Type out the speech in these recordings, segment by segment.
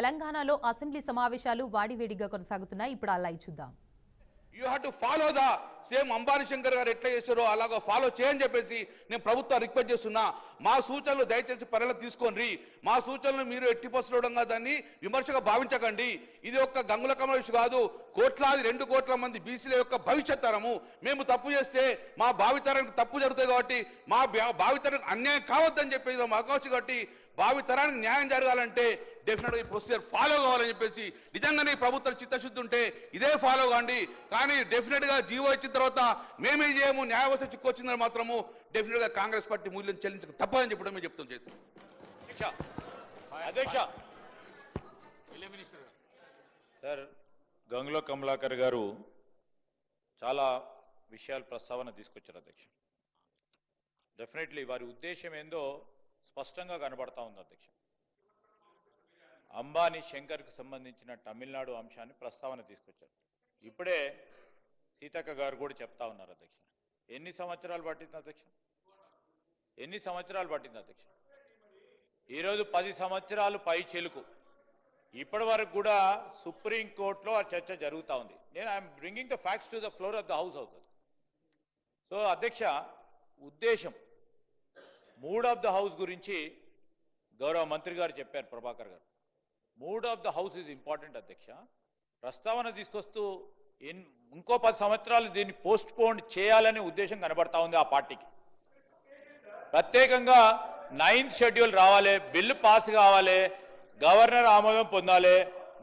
తెలంగాణలో అసెంబ్లీ సమావేశాలు వాడివేడిగా కొనసాగుతున్నాయి. ఇప్పుడు ఆ లైవ్ చూద్దాం. You have to follow the same Ambani Shankar గారు ఎట్లా చేశారో అలాగా ఫాలో చేయని చెప్పేసి నేను ప్రభుత్వం రిక్వెస్ట్ చేస్తున్నా. మా సూచనలు దయచేసి పరిగణలోకి తీసుకోండి. మా సూచనలు మీరు ఎట్టి పరిస్థితుల్లో దాన్ని విమర్శగా భావించకండి. ఇది ఒక్క గంగుల కమల ఇష్యూ కాదు. కోట్లాది 2 కోట్ల మంది బీసీల యొక్క భవిష్యత్ తరము. మేము తప్పు చేస్తే మా భావితరానికి తప్పు జరుగుతుంది కాబట్టి మా భావితరానికి అన్యాయం కావద్దని చెప్పేసి మా అవకాశం కాబట్టి భావితరానికి న్యాయం జరగాలంటే డెఫినెట్గా ఈ ప్రొసీజర్ ఫాలో కావాలని చెప్పేసి నిజంగానే ప్రభుత్వం చిత్తశుద్ధి ఉంటే ఇదే ఫాలో కాండి. కానీ డెఫినెట్గా జీవో ఇచ్చిన తర్వాత మేమే చేయము న్యాయ వ్యవస్థ చిక్కొచ్చిందని మాత్రము డెఫినెట్గా కాంగ్రెస్ పార్టీ మూల్యం చెల్లించక తప్పదని చెప్పడం మేము చెప్తాం. అధ్యక్ష సార్, గంగుల కమలాకర్ గారు చాలా విషయాలు ప్రస్తావన తీసుకొచ్చారు అధ్యక్ష. డెఫినెట్లీ వారి ఉద్దేశం ఏందో స్పష్టంగా కనబడతా ఉంది అధ్యక్ష. అంబానీ శంకర్కు సంబంధించిన తమిళనాడు అంశాన్ని ప్రస్తావన తీసుకొచ్చారు. ఇప్పుడే సీతక్క గారు కూడా చెప్తా ఉన్నారు అధ్యక్ష. ఎన్ని సంవత్సరాలు పట్టింది అధ్యక్ష? ఎన్ని సంవత్సరాలు పట్టింది అధ్యక్ష? ఈరోజు 10 సంవత్సరాలు పై చెలుకు. ఇప్పటి వరకు కూడా సుప్రీంకోర్టులో ఆ చర్చ జరుగుతూ ఉంది. నేను I'm bringing the facts to the floor of the house అవుతుంది. సో అధ్యక్ష, ఉద్దేశం మూడ్ ఆఫ్ ద హౌస్ గురించి గౌరవ మంత్రి గారు చెప్పారు, ప్రభాకర్ గారు. Mood of the house is important అధ్యక్ష. ప్రస్తావన తీసుకొస్తూ ఇంకో 10 సంవత్సరాలు దీన్ని పోస్ట్ పోన్ చేయాలనే ఉద్దేశం కనబడతా ఉంది ఆ పార్టీకి. ప్రత్యేకంగా 9th షెడ్యూల్ రావాలి, బిల్లు పాస్ కావాలి, గవర్నర్ ఆమోదం పొందాలి.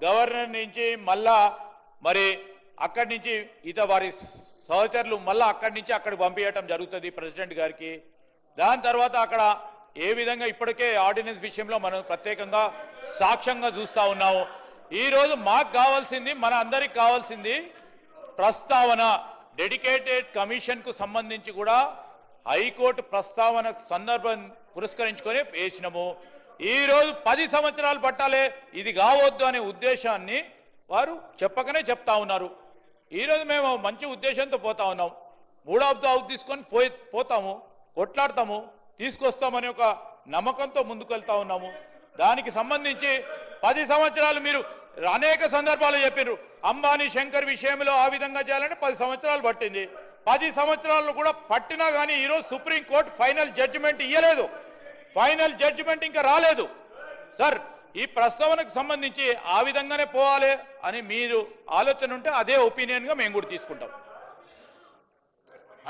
గవర్నర్ నుంచి మళ్ళా మరి అక్కడి నుంచి వారి సహచరులు మళ్ళా అక్కడి నుంచి అక్కడికి పంపించడం జరుగుతుంది ప్రెసిడెంట్ గారికి. దాని తర్వాత అక్కడ ఏ విధంగా ఇప్పటికే ఆర్డినెన్స్ విషయంలో మనం ప్రత్యేకంగా సాక్ష్యంగా చూస్తా ఉన్నాము. ఈరోజు మాకు కావాల్సింది, మన అందరికి కావాల్సింది ప్రస్తావన. డెడికేటెడ్ కమిషన్కు సంబంధించి కూడా హైకోర్టు ప్రస్తావన సందర్భం పురస్కరించుకొని వేసినాము. ఈరోజు 10 సంవత్సరాలు పట్టాలే, ఇది కావద్దు అనే ఉద్దేశాన్ని వారు చెప్పకనే చెప్తా ఉన్నారు. ఈరోజు మేము మంచి ఉద్దేశంతో పోతా ఉన్నాం. మూడ్ ఆఫ్ ద హౌస్ తీసుకొని పోతాము, కొట్లాడతాము, తీసుకొస్తామని ఒక నమ్మకంతో ముందుకు వెళ్తా ఉన్నాము. దానికి సంబంధించి 10 సంవత్సరాలు మీరు అనేక సందర్భాలు చెప్పారు. అంబానీ శంకర్ విషయంలో ఆ విధంగా చేయాలంటే 10 సంవత్సరాలు పట్టింది. 10 సంవత్సరాలు కూడా పట్టినా కానీ ఈరోజు సుప్రీంకోర్టు ఫైనల్ జడ్జిమెంట్ ఇవ్వలేదు. ఫైనల్ జడ్జిమెంట్ ఇంకా రాలేదు. సార్, ఈ ప్రస్తావనకు సంబంధించి ఆ విధంగానే పోవాలి అని మీరు ఆలోచన ఉంటే అదే ఒపీనియన్గా మేము కూడా తీసుకుంటాం.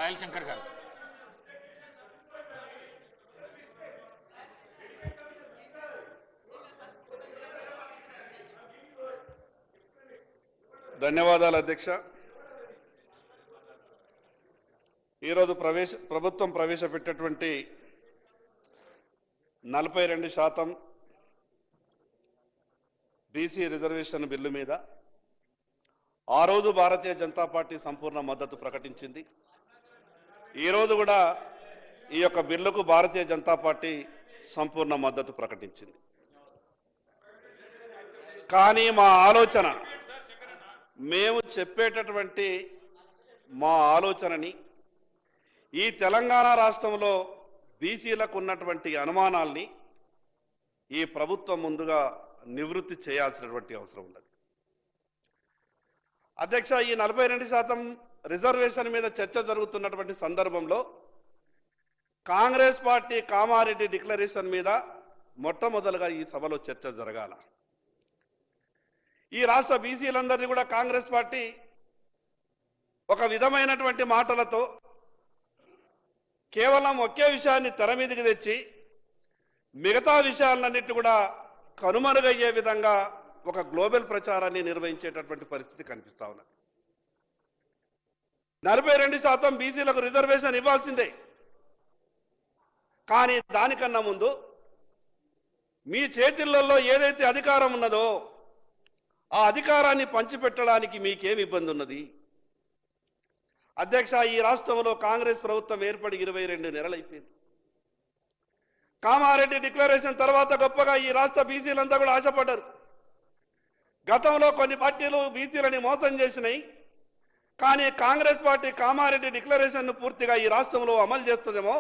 ఆయిల్ శంకర్ గారు. ధన్యవాదాలు అధ్యక్ష. ఈరోజు ప్రభుత్వం ప్రవేశపెట్టినటువంటి 42% బీసీ రిజర్వేషన్ బిల్లు మీద ఆ రోజు భారతీయ జనతా పార్టీ సంపూర్ణ మద్దతు ప్రకటించింది. ఈరోజు కూడా ఈ యొక్క బిల్లుకు భారతీయ జనతా పార్టీ సంపూర్ణ మద్దతు ప్రకటించింది. కానీ మా ఆలోచన, మేము చెప్పేటటువంటి మా ఆలోచనని ఈ తెలంగాణ రాష్ట్రంలో బీసీలకు ఉన్నటువంటి అనుమానాల్ని ఈ ప్రభుత్వం ముందుగా నివృత్తి చేయాల్సినటువంటి అవసరం ఉన్నది. అధ్యక్ష, ఈ 42% రిజర్వేషన్ మీద చర్చ జరుగుతున్నటువంటి సందర్భంలో కాంగ్రెస్ పార్టీ కామారెడ్డి డిక్లరేషన్ మీద మొట్టమొదలుగా ఈ సభలో చర్చ జరగాల. ఈ రాష్ట్ర బీసీలందరినీ కూడా కాంగ్రెస్ పార్టీ ఒక విధమైనటువంటి మాటలతో కేవలం ఒకే విషయాన్ని తెర మీదకి తెచ్చి మిగతా విషయాలన్నిటి కూడా కనుమరుగయ్యే విధంగా ఒక గ్లోబల్ ప్రచారాన్ని నిర్వహించేటటువంటి పరిస్థితి కనిపిస్తా ఉన్నది. 42% బీసీలకు రిజర్వేషన్ ఇవ్వాల్సిందే. కానీ దానికన్నా ముందు మీ చేతులలో ఏదైతే అధికారం ఉన్నదో ఆ అధికారాన్ని పంచిపెట్టడానికి మీకేం ఇబ్బంది ఉన్నది? అధ్యక్ష, ఈ రాష్ట్రంలో కాంగ్రెస్ ప్రభుత్వం ఏర్పడి 22 నెలలు అయిపోయింది. కామారెడ్డి డిక్లరేషన్ తర్వాత గొప్పగా ఈ రాష్ట్ర బీసీలంతా కూడా ఆశపడ్డారు. గతంలో కొన్ని పార్టీలు బీసీలని మోసం చేసినాయి. కానీ కాంగ్రెస్ పార్టీ కామారెడ్డి డిక్లరేషన్ను పూర్తిగా ఈ రాష్ట్రంలో అమలు చేస్తుందేమో,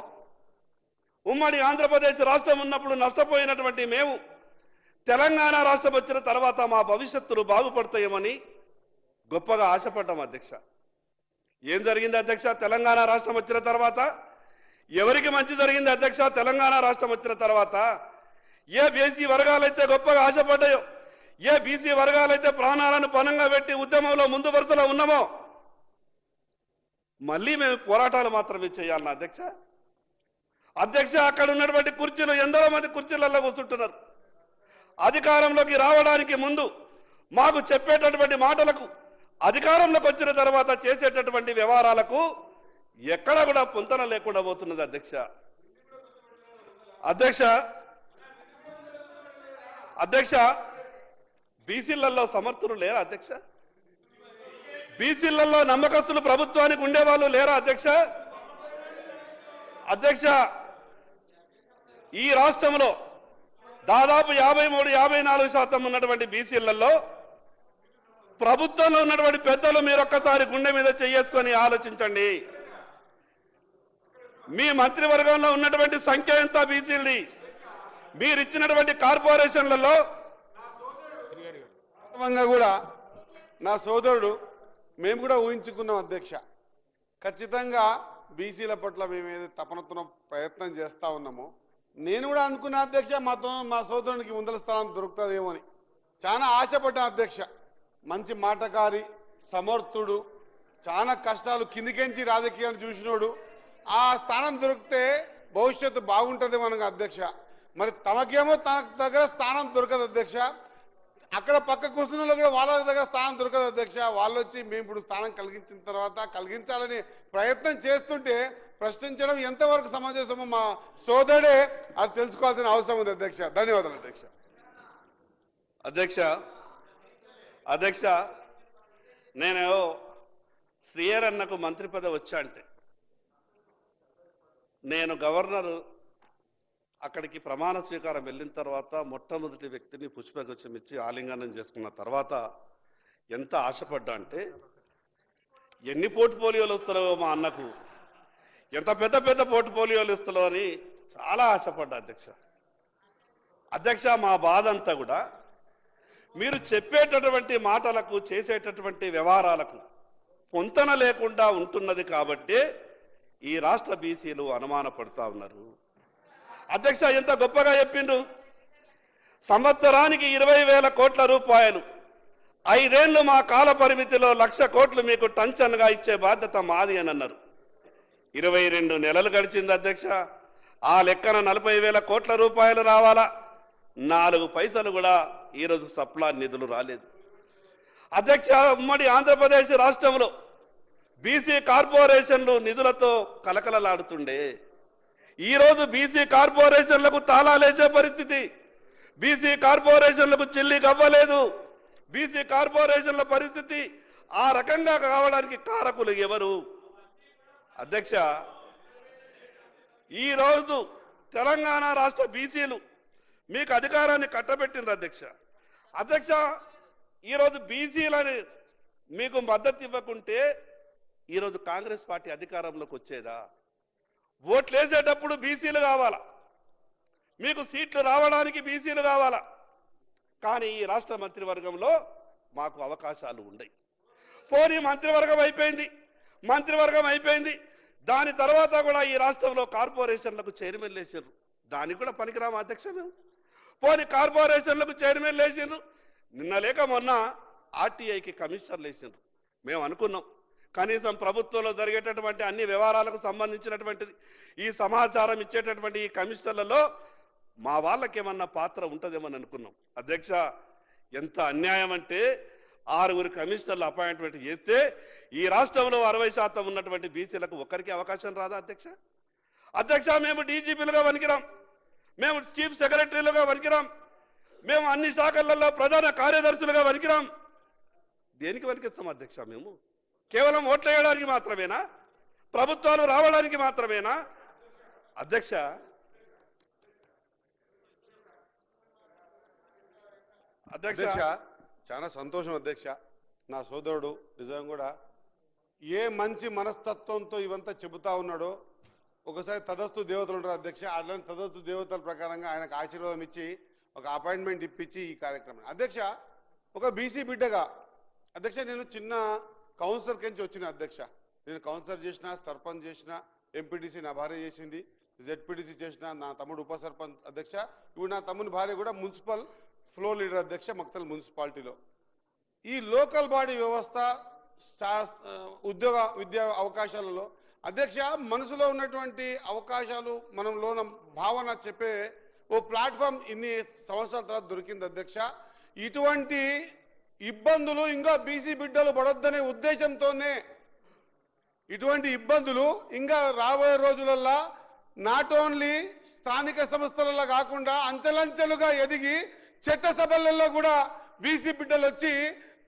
ఉమ్మడి ఆంధ్రప్రదేశ్ రాష్ట్రం ఉన్నప్పుడు నష్టపోయినటువంటి మేము తెలంగాణ రాష్ట్రం వచ్చిన తర్వాత మా భవిష్యత్తులు బాగుపడతాయేమని గొప్పగా ఆశపడ్డాం అధ్యక్ష. ఏం జరిగింది అధ్యక్ష? తెలంగాణ రాష్ట్రం వచ్చిన తర్వాత ఎవరికి మంచి జరిగింది అధ్యక్ష? తెలంగాణ రాష్ట్రం వచ్చిన తర్వాత ఏ బీసీ వర్గాలైతే గొప్పగా ఆశపడ్డాయో, ఏ బీసీ వర్గాలైతే ప్రాణాలను పణంగా పెట్టి ఉద్యమంలో ముందు వరుసలో ఉన్నామో మళ్ళీ మేము పోరాటాలు మాత్రమే చేయాలన్నా అధ్యక్ష? అధ్యక్ష, అక్కడ ఉన్నటువంటి కుర్చీలు ఎందరో మంది కుర్చీలలో కూర్చుంటున్నారు. అధికారంలోకి రావడానికి ముందు మాకు చెప్పేటటువంటి మాటలకు, అధికారంలోకి వచ్చిన తర్వాత చేసేటటువంటి వ్యవహారాలకు ఎక్కడ కూడా పొంతన లేకుండా పోతున్నది అధ్యక్ష. అధ్యక్ష బీసీలలో సమర్థులు లేరా అధ్యక్ష? బీసీలలో నమ్మకస్తులు ప్రభుత్వానికి ఉండేవాళ్ళు లేరా అధ్యక్ష? అధ్యక్ష, ఈ రాష్ట్రంలో దాదాపు 53-54% ఉన్నటువంటి బీసీలలో ప్రభుత్వంలో ఉన్నటువంటి పెద్దలు మీరొక్కసారి గుండె మీద చేసుకొని ఆలోచించండి. మీ మంత్రివర్గంలో ఉన్నటువంటి సంఖ్య ఎంత బీసీలది? మీరిచ్చినటువంటి కార్పొరేషన్లలో కూడా నా సోదరుడు మేము కూడా ఊహించుకున్నాం అధ్యక్ష. ఖచ్చితంగా బీసీల పట్ల మేము ఏదైతే తపనతో ప్రయత్నం చేస్తా ఉన్నామో, నేను కూడా అనుకున్నా అధ్యక్ష, మా సోదరునికి ముందల స్థానం దొరుకుతుందేమో అని చాలా ఆశపడ్డా అధ్యక్ష. మంచి మాటకారి, సమర్థుడు, చాలా కష్టాలు కిందికెంచి రాజకీయాన్ని చూసినోడు. ఆ స్థానం దొరికితే భవిష్యత్తు బాగుంటుందేమో అనగా అధ్యక్ష. మరి తమకేమో తన దగ్గర స్థానం దొరకదు అధ్యక్ష. అక్కడ పక్క కూర్చున్న కూడా వాళ్ళ దగ్గర స్థానం దొరకదు అధ్యక్ష. వాళ్ళు వచ్చి మేము ఇప్పుడు స్థానం కలిగించిన తర్వాత కలిగించాలని ప్రయత్నం చేస్తుంటే ప్రశ్నించడం ఎంతవరకు సమంజసమో మా సోదరుడే అది తెలుసుకోవాల్సిన అవసరం ఉంది అధ్యక్ష. ధన్యవాదాలు అధ్యక్ష. అధ్యక్ష, నేను శ్రీయర్ అన్నకు మంత్రి పదవి వచ్చా అంటే నేను గవర్నర్ అక్కడికి ప్రమాణ స్వీకారం వెళ్ళిన తర్వాత మొట్టమొదటి వ్యక్తిని పుష్పగుచ్చం ఇచ్చి ఆలింగనం చేసుకున్న తర్వాత ఎంత ఆశపడ్డా అంటే ఎన్ని పోర్ట్ఫోలియోలు వస్తారో మా అన్నకు, ఎంత పెద్ద పెద్ద పోర్ట్ఫోలియోలు ఇస్తారో అని చాలా ఆశపడ్డా అధ్యక్ష. మా బాధ అంతా కూడా మీరు చెప్పేటటువంటి మాటలకు చేసేటటువంటి వ్యవహారాలకు పొంతన లేకుండా ఉంటున్నది కాబట్టి ఈ రాష్ట్ర బీసీలు అనుమానపడతా ఉన్నారు అధ్యక్ష. ఎంత గొప్పగా చెప్పిండ్రు, సంవత్సరానికి 20,000 కోట్ల రూపాయలు, 5 ఏళ్లు మా కాల పరిమితిలో 1,00,000 కోట్లు మీకు టంచన్గా ఇచ్చే బాధ్యత మాది అని అన్నారు. 22 నెలలు గడిచింది అధ్యక్ష. ఆ లెక్కన 40,000 కోట్ల రూపాయలు రావాలా, 4 పైసలు కూడా ఈరోజు సప్లా నిధులు రాలేదు అధ్యక్ష. ఉమ్మడి ఆంధ్రప్రదేశ్ రాష్ట్రంలో బీసీ కార్పొరేషన్లు నిధులతో కలకలలాడుతుండే ఈరోజు బీసీ కార్పొరేషన్లకు తాళాలేసే పరిస్థితి, బీసీ కార్పొరేషన్లకు చెల్లి కవ్వలేదు. బీసీ కార్పొరేషన్ల పరిస్థితి ఆ రకంగా కావడానికి కారకులు ఎవరు అధ్యక్ష? ఈరోజు తెలంగాణ రాష్ట్ర బీసీలు మీకు అధికారాన్ని కట్టబెట్టింది అధ్యక్ష. ఈరోజు బీసీలని మీకు మద్దతు ఇవ్వకుంటే ఈరోజు కాంగ్రెస్ పార్టీ అధికారంలోకి వచ్చేదా? ఓట్లు వేసేటప్పుడు బీసీలు కావాలా, మీకు సీట్లు రావడానికి బీసీలు కావాలా, కానీ ఈ రాష్ట్ర మంత్రివర్గంలో మాకు అవకాశాలు ఉన్నాయి. పోనీ మంత్రివర్గం అయిపోయింది, దాని తర్వాత కూడా ఈ రాష్ట్రంలో కార్పొరేషన్లకు చైర్మన్ వేసారు, దానికి కూడా పనికిరాము అధ్యక్ష మేము. పోనీ కార్పొరేషన్లకు చైర్మన్ వేసిండ్రు, నిన్న లేక మొన్న ఆర్టీఐకి కమిషనర్లు వేసిండ్రు. మేము అనుకున్నాం కనీసం ప్రభుత్వంలో జరిగేటటువంటి అన్ని వ్యవహారాలకు సంబంధించినటువంటిది ఈ సమాచారం ఇచ్చేటటువంటి ఈ కమిషనర్లలో మా వాళ్ళకేమన్నా పాత్ర ఉంటుందేమని అనుకున్నాం అధ్యక్ష. ఎంత అన్యాయం అంటే 6 కమిషనర్లు అపాయింట్మెంట్ చేస్తే ఈ రాష్ట్రంలో 60% ఉన్నటువంటి బీసీలకు ఒక్కరికి అవకాశం రాదా అధ్యక్ష? మేము డీజీపీలుగా వనికిరాం, మేము చీఫ్ సెక్రటరీలుగా వనికిరాం, మేము అన్ని శాఖలలో ప్రధాన కార్యదర్శులుగా వనికిరాం. దేనికి వనికిస్తాం అధ్యక్ష? మేము కేవలం ఓట్లు వేయడానికి మాత్రమేనా? ప్రభుత్వాలు రావడానికి మాత్రమేనా అధ్యక్ష? చాలా సంతోషం అధ్యక్ష. నా సోదరుడు నిజంగా కూడా ఏ మంచి మనస్తత్వంతో ఇవంతా చెబుతా ఉన్నాడో. ఒకసారి తదస్తు దేవతలు ఉంటారు అధ్యక్ష, అట్లాంటి తదస్తు దేవతల ప్రకారంగా ఆయనకు ఆశీర్వాదం ఇచ్చి ఒక అపాయింట్మెంట్ ఇప్పించి ఈ కార్యక్రమం అధ్యక్ష ఒక బీసీ బిడ్డగా అధ్యక్ష నేను చిన్న కౌన్సిలర్ కించి వచ్చిన అధ్యక్ష నేను కౌన్సిలర్ చేసిన సర్పంచ్ చేసిన ఎంపీటీసీ నా భార్య చేసింది జెడ్పీటీసీ చేసిన నా తమ్ముడు ఉప సర్పంచ్ అధ్యక్ష ఇప్పుడు నా తమ్ముని భార్య కూడా మున్సిపల్ ఫ్లోర్ లీడర్ అధ్యక్ష మక్తల్ మున్సిపాలిటీలో ఈ లోకల్ బాడీ వ్యవస్థ ఉద్యోగ విద్యా అవకాశాలలో అధ్యక్ష మనసులో ఉన్నటువంటి అవకాశాలు మనంలో భావన చెప్పే ఓ ప్లాట్ఫామ్ ఇన్ని సంవత్సరాల తర్వాత దొరికింది అధ్యక్ష ఇటువంటి ఇబ్బందులు ఇంకా బీసీ బిడ్డలు పడొద్దనే ఉద్దేశంతోనే ఇటువంటి ఇబ్బందులు ఇంకా రాబోయే రోజులలో నాట్ ఓన్లీ స్థానిక సంస్థలలో కాకుండా అంచెలంచెలుగా ఎదిగి చట్టసభలలో కూడా బీసీ బిడ్డలు వచ్చి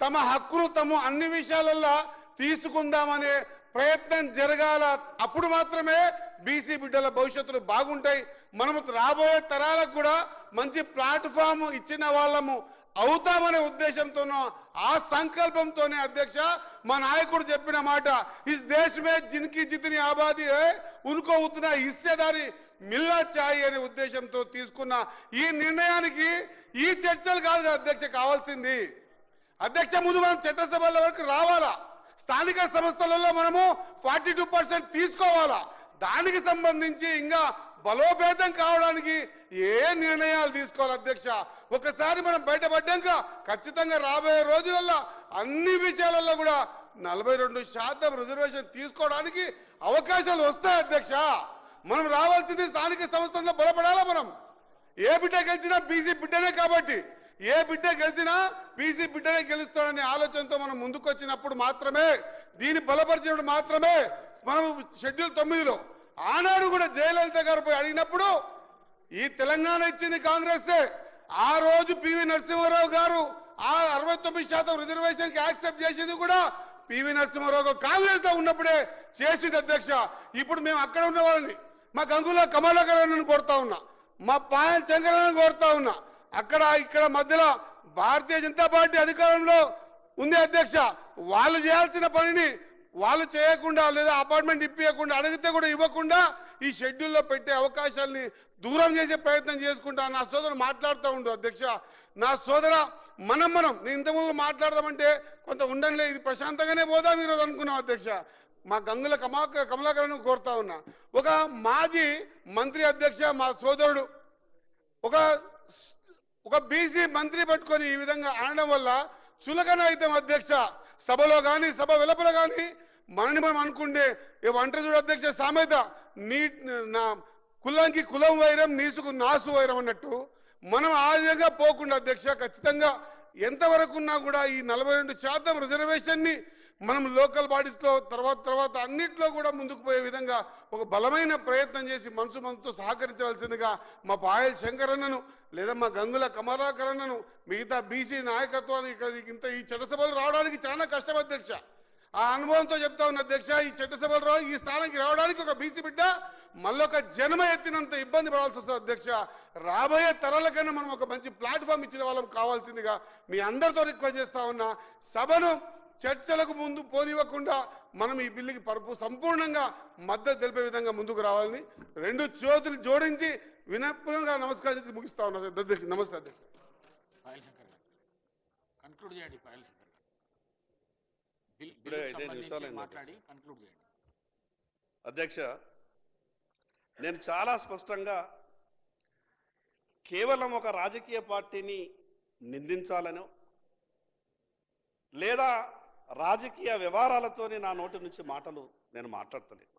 తమ హక్కులు తమ అన్ని విషయాలలో తీసుకుందామనే ప్రయత్నం జరగాల అప్పుడు మాత్రమే బీసీ బిడ్డల భవిష్యత్తులు బాగుంటాయి మనము రాబోయే తరాలకు కూడా మంచి ప్లాట్ఫామ్ ఇచ్చిన వాళ్ళము అవుతామనే ఉద్దేశంతోనో ఆ సంకల్పంతోనే అధ్యక్ష మా నాయకుడు చెప్పిన మాట ఇస్ దేశ్ మే జిన్కి జితని ఆబాదీ హై ఉన్కో ఉतना హిస్సేదారి మిల్లా చాయి అనే ఉద్దేశంతో తీసుకున్న ఈ నిర్ణయానికి ఈ చర్చలు కాదు అధ్యక్ష కావాల్సింది అధ్యక్ష ముందు మనం చట్టసభల వరకు రావాలా స్థానిక సంస్థలలో మనము 42% తీసుకోవాలా దానికి సంబంధించి ఇంకా బలోపేతం కావడానికి ఏ నిర్ణయాలు తీసుకోవాలి అధ్యక్ష ఒకసారి మనం బయటపడ్డాక ఖచ్చితంగా రాబోయే రోజులలో అన్ని విషయాలలో కూడా 42% రిజర్వేషన్ తీసుకోవడానికి అవకాశాలు వస్తాయి అధ్యక్ష మనం రావాల్సింది స్థానిక సంస్థల్లో బలపడాలా మనం ఏ బిడ్డ గెలిచినా బీసీ బిడ్డనే కాబట్టి ఏ బిడ్డ గెలిచినా బీసీ బిడ్డనే గెలుస్తాడనే ఆలోచనతో మనం ముందుకొచ్చినప్పుడు మాత్రమే దీన్ని బలపరిచినప్పుడు మాత్రమే మనం షెడ్యూల్ 9లో ఆనాడు కూడా జయలలిత గారు పోయి అడిగినప్పుడు ఈ తెలంగాణ ఇచ్చింది కాంగ్రెస్ ఆ రోజు పివి నరసింహారావు గారు ఆ 69% రిజర్వేషన్ కి యాక్సెప్ట్ చేసింది కూడా పివి నరసింహారావు గారు కాంగ్రెస్ లో ఉన్నప్పుడే చేసింది అధ్యక్ష ఇప్పుడు మేము అక్కడ ఉన్న వాళ్ళని మా గంగుల కమలాకరణ కోరుతా ఉన్నా మా పాయల శంకరని కోరుతా ఉన్నా అక్కడ ఇక్కడ మధ్యలో భారతీయ జనతా పార్టీ అధికారంలో ఉంది అధ్యక్ష వాళ్ళు చేయాల్సిన పనిని వాళ్ళు చేయకుండా లేదా అపార్ట్మెంట్ ఇప్పించకుండా అడిగితే కూడా ఇవ్వకుండా ఈ షెడ్యూల్లో పెట్టే అవకాశాలని దూరం చేసే ప్రయత్నం చేసుకుంటా నా సోదరు మాట్లాడుతూ ఉండు అధ్యక్ష నా సోదర మనం నేను ఇంతకుముందు మాట్లాడదామంటే కొంత ఉండంలే ఇది ప్రశాంతంగానే పోదాం ఈరోజు అనుకున్నాం అధ్యక్ష మా గంగుల కమలాకరణ కోరుతా ఉన్నా ఒక మాజీ మంత్రి అధ్యక్ష మా సోదరుడు ఒక బీసీ మంత్రి పట్టుకొని ఈ విధంగా అనడం వల్ల చులకన అయితే అధ్యక్ష సభలో కానీ సభ వెలుపల కానీ మనని మనం అనుకుంటే వంట చూడు అధ్యక్ష సామెత నా కులానికి కులం వైరం నీసుకు నాసు వైరం అన్నట్టు మనం ఆ విధంగా పోకుండా అధ్యక్ష ఖచ్చితంగా ఎంతవరకు ఉన్నా కూడా ఈ 42% రిజర్వేషన్ ని మనం లోకల్ బాడీస్ లో తర్వాత అన్నిట్లో కూడా ముందుకు పోయే విధంగా ఒక బలమైన ప్రయత్నం చేసి మనసుతో సహకరించవలసిందిగా మా పాయల్ శంకరన్నను లేదా మా గంగుల కమలాకరన్నను మిగతా బీసీ నాయకత్వానికి ఈ చట్టసభలు రావడానికి చాలా కష్టం అధ్యక్ష ఆ అనుభవంతో చెప్తా ఉన్న అధ్యక్ష ఈ చట్టసభలు ఈ స్థానానికి రావడానికి ఒక బీసీ బిడ్డ మళ్ళొక జన్మ ఎత్తినంత ఇబ్బంది పడాల్సి వస్తుంది అధ్యక్ష రాబోయే తరాలకన్నా మనం ఒక మంచి ప్లాట్ఫామ్ ఇచ్చిన వాళ్ళం కావాల్సిందిగా మీ అందరితో రిక్వెస్ట్ చేస్తా ఉన్నా సభను చర్చలకు ముందు పోనివ్వకుండా మనం ఈ బిల్లుకి సంపూర్ణంగా మద్దతు తెలిపే విధంగా ముందుకు రావాలని రెండు చేతులు జోడించి వినమ్రంగా నమస్కారం ముగిస్తా ఉన్నా అధ్యక్ష నమస్తే అధ్యక్ష కన్క్లూడ్ చేయండి పాయల్ శంకర్ ఇప్పుడే 5 నిమిషాలు మాట్లాడి కన్క్లూడ్ చేయండి అధ్యక్ష నేను చాలా స్పష్టంగా కేవలం ఒక రాజకీయ పార్టీని నిందించాలనో లేదా రాజకీయ వ్యవహారాలతోనే నా నోటి నుంచి మాటలు నేను మాట్లాడతలేదు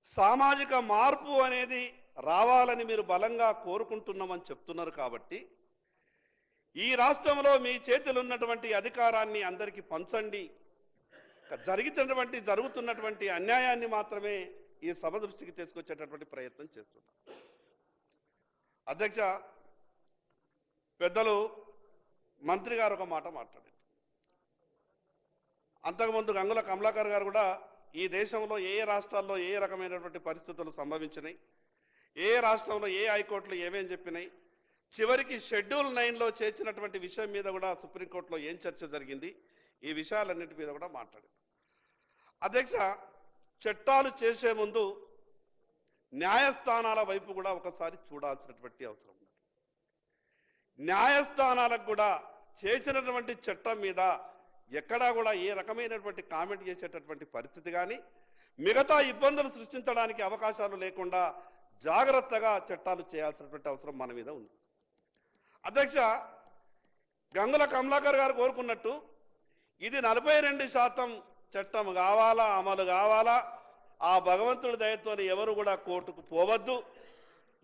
సామాజిక మార్పు అనేది రావాలని మీరు బలంగా కోరుకుంటున్నామని చెప్తున్నారు కాబట్టి ఈ రాష్ట్రంలో మీ చేతిలో ఉన్నటువంటి అధికారాన్ని అందరికీ పంచండి జరుగుతున్నటువంటి అన్యాయాన్ని మాత్రమే ఈ సభ దృష్టికి తీసుకొచ్చేటటువంటి ప్రయత్నం చేస్తున్నారు అధ్యక్ష పెద్దలు మంత్రి గారు ఒక మాట మాట్లాడారు అంతకుముందు గంగుల కమలాకర్ గారు కూడా ఈ దేశంలో ఏ రాష్ట్రాల్లో ఏ రకమైనటువంటి పరిస్థితులు సంభవించినాయి ఏ రాష్ట్రంలో ఏ హైకోర్టులు ఏమేం చెప్పినాయి చివరికి షెడ్యూల్ 9లో చేర్చినటువంటి విషయం మీద కూడా సుప్రీంకోర్టులో ఏం చర్చ జరిగింది ఈ విషయాలన్నిటి మీద కూడా మాట్లాడారు అధ్యక్ష చట్టాలు చేసే ముందు న్యాయస్థానాల వైపు కూడా ఒకసారి చూడాల్సినటువంటి అవసరం ఉంది న్యాయస్థానాలకు కూడా చేసినటువంటి చట్టం మీద ఎక్కడా కూడా ఏ రకమైనటువంటి కామెంట్ చేసేటటువంటి పరిస్థితి కానీ మిగతా ఇబ్బందులు సృష్టించడానికి అవకాశాలు లేకుండా జాగ్రత్తగా చట్టాలు చేయాల్సినటువంటి అవసరం మన మీద ఉంది. అధ్యక్ష, గంగుల కమలాకర్ గారు కోరుకున్నట్టు ఇది 42% చట్టం కావాలా, అమలు కావాలా, ఆ భగవంతుడి దయతో ఎవరు కూడా కోర్టుకు పోవద్దు,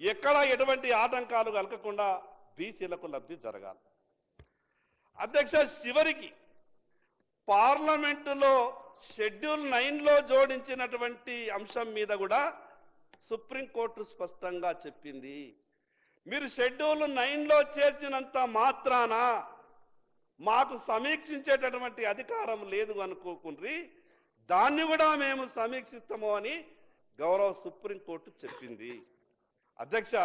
ఎక్కడ ఎటువంటి ఆటంకాలు కలగకుండా బీసీలకు లబ్ధి జరగాలి. అధ్యక్ష, చివరికి పార్లమెంటులో షెడ్యూల్ 9లో జోడించినటువంటి అంశం మీద కూడా సుప్రీంకోర్టు స్పష్టంగా చెప్పింది. మీరు షెడ్యూల్ 9లో చేర్చినంత మాత్రాన మాకు సమీక్షించేటటువంటి అధికారం లేదు అనుకోకుండ్రి, దాన్ని కూడా మేము సమీక్షిస్తాము అని గౌరవ సుప్రీంకోర్టు చెప్పింది. అధ్యక్ష,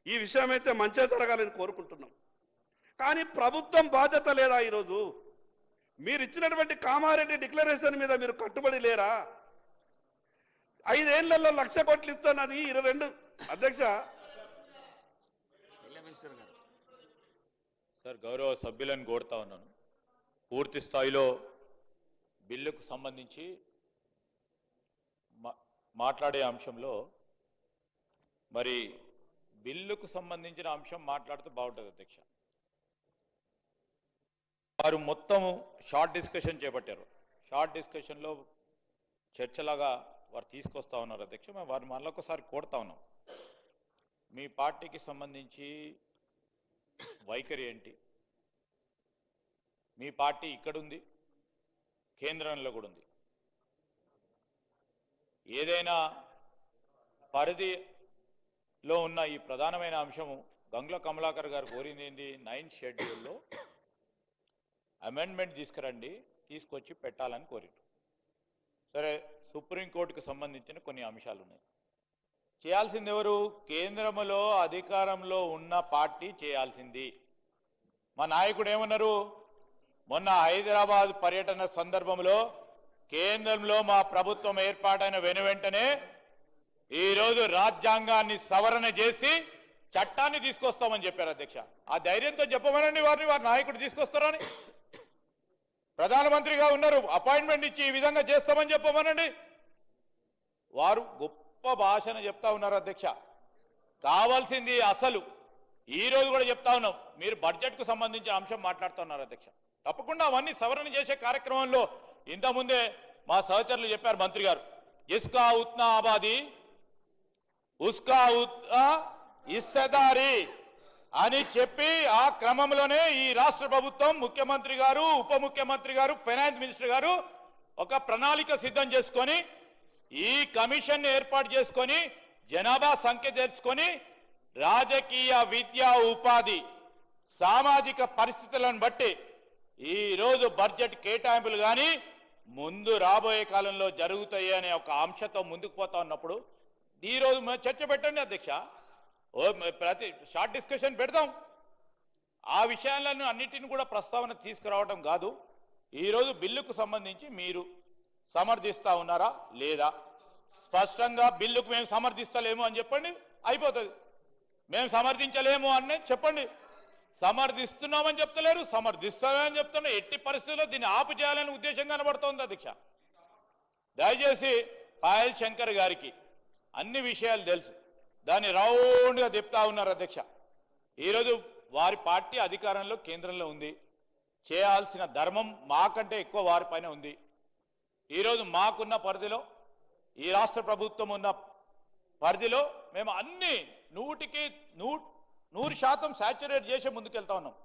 ఈ విషయం అయితే మంచిగా జరగాలని కోరుకుంటున్నాం. కానీ ప్రభుత్వం బాధ్యత లేదా? ఈరోజు మీరు ఇచ్చినటువంటి కామారెడ్డి డిక్లరేషన్ మీద మీరు కట్టుబడి లేరా? 5 ఏళ్లలో 1,00,000 కోట్లు ఇస్తున్నది 22. అధ్యక్ష, మినిస్టర్ గారు సార్, గౌరవ సభ్యులను కోరుతా ఉన్నాను, పూర్తి స్థాయిలో బిల్లుకు సంబంధించి మాట్లాడే అంశంలో మరి బిల్లుకు సంబంధించిన అంశం మాట్లాడితే బాగుంటుంది అధ్యక్ష. వారు మొత్తం షార్ట్ డిస్కషన్ చేపట్టారు. షార్ట్ డిస్కషన్లో చర్చలాగా వారు తీసుకొస్తా ఉన్నారు అధ్యక్ష. మేము వారిని మళ్ళొకసారి కోరుతా ఉన్నాం, మీ పార్టీకి సంబంధించి వైఖరి ఏంటి? మీ పార్టీ ఇక్కడుంది, కేంద్రంలో కూడా ఉంది. ఏదైనా పరిధిలో ఉన్న ఈ ప్రధానమైన అంశము గంగుల కమలాకర్ గారు కోరింది ఏంటి? 9th షెడ్యూల్లో అమెండ్మెంట్ తీసుకురండి, తీసుకొచ్చి పెట్టాలని కోరిండు. సరే, సుప్రీంకోర్టుకు సంబంధించిన కొన్ని అంశాలు ఉన్నాయి. చేయాల్సింది ఎవరు? కేంద్రంలో అధికారంలో ఉన్న పార్టీ చేయాల్సింది. మా నాయకుడు ఏమన్నారు? మొన్న హైదరాబాద్ పర్యటన సందర్భంలో కేంద్రంలో మా ప్రభుత్వం ఏర్పాటైన వెనువెంటనే ఈరోజు రాజ్యాంగాన్ని సవరణ చేసి చట్టాన్ని తీసుకొస్తామని చెప్పారు అధ్యక్ష. ఆ ధైర్యంతో చెప్పమనండి వారిని, వారి నాయకుడు తీసుకొస్తారని. ప్రధానమంత్రిగా ఉన్నారు, అపాయింట్మెంట్ ఇచ్చి ఈ విధంగా చేస్తామని చెప్పమనండి. వారు గొప్ప భాషను చెప్తా ఉన్నారు అధ్యక్ష. కావాల్సింది అసలు ఈ రోజు కూడా చెప్తా ఉన్నాం, మీరు బడ్జెట్కు సంబంధించిన అంశం మాట్లాడుతున్నారు అధ్యక్ష. తప్పకుండా అవన్నీ సవరణ చేసే కార్యక్రమంలో ఇంతకుముందే మా సహచరులు చెప్పారు, మంత్రి గారు, ఇస్కా ఉత్నా ఆబాదీ ఉస్కా ఉత్నా హిస్సేదారీ అని చెప్పి ఆ క్రమంలోనే ఈ రాష్ట్ర ప్రభుత్వం, ముఖ్యమంత్రి గారు, ఉప ముఖ్యమంత్రి గారు, ఫైనాన్స్ మినిస్టర్ గారు ఒక ప్రణాళిక సిద్ధం చేసుకొని ఈ కమిషన్ ఏర్పాటు చేసుకొని జనాభా సంఖ్య తెచ్చుకొని రాజకీయ, విద్యా, ఉపాధి, సామాజిక పరిస్థితులను బట్టి ఈరోజు బడ్జెట్ కేటాయింపులు కానీ ముందు రాబోయే కాలంలో జరుగుతాయి అనే ఒక అంశంతో ముందుకు పోతా ఉన్నప్పుడు ఈరోజు చర్చ పెట్టండి అధ్యక్ష. ప్రతి షార్ట్ డిస్కషన్ పెడదాం. ఆ విషయాలను అన్నిటిని కూడా ప్రస్తావన తీసుకురావడం కాదు. ఈరోజు బిల్లుకు సంబంధించి మీరు సమర్థిస్తా ఉన్నారా లేదా? స్పష్టంగా బిల్లుకు మేము సమర్థిస్తలేము అని చెప్పండి, అయిపోతుంది. మేము సమర్థించలేము అని చెప్పండి. సమర్థిస్తున్నామని చెప్తలేరు, సమర్థిస్తామని చెప్తున్నా. ఎట్టి పరిస్థితుల్లో దీన్ని ఆపు చేయాలనే ఉద్దేశం కనబడుతోంది అధ్యక్ష. దయచేసి పాయల్ శంకర్ గారికి అన్ని విషయాలు తెలుసు, దాన్ని రౌండ్గా చెప్తా ఉన్నారు అధ్యక్ష. ఈరోజు వారి పార్టీ అధికారంలో, కేంద్రంలో ఉంది. చేయాల్సిన ధర్మం మాకంటే ఎక్కువ వారిపైన ఉంది. ఈరోజు మాకున్న పరిధిలో, ఈ రాష్ట్ర ప్రభుత్వం ఉన్న పరిధిలో మేము అన్ని 100% శాచ్యురేట్ చేసి ముందుకెళ్తా ఉన్నాం.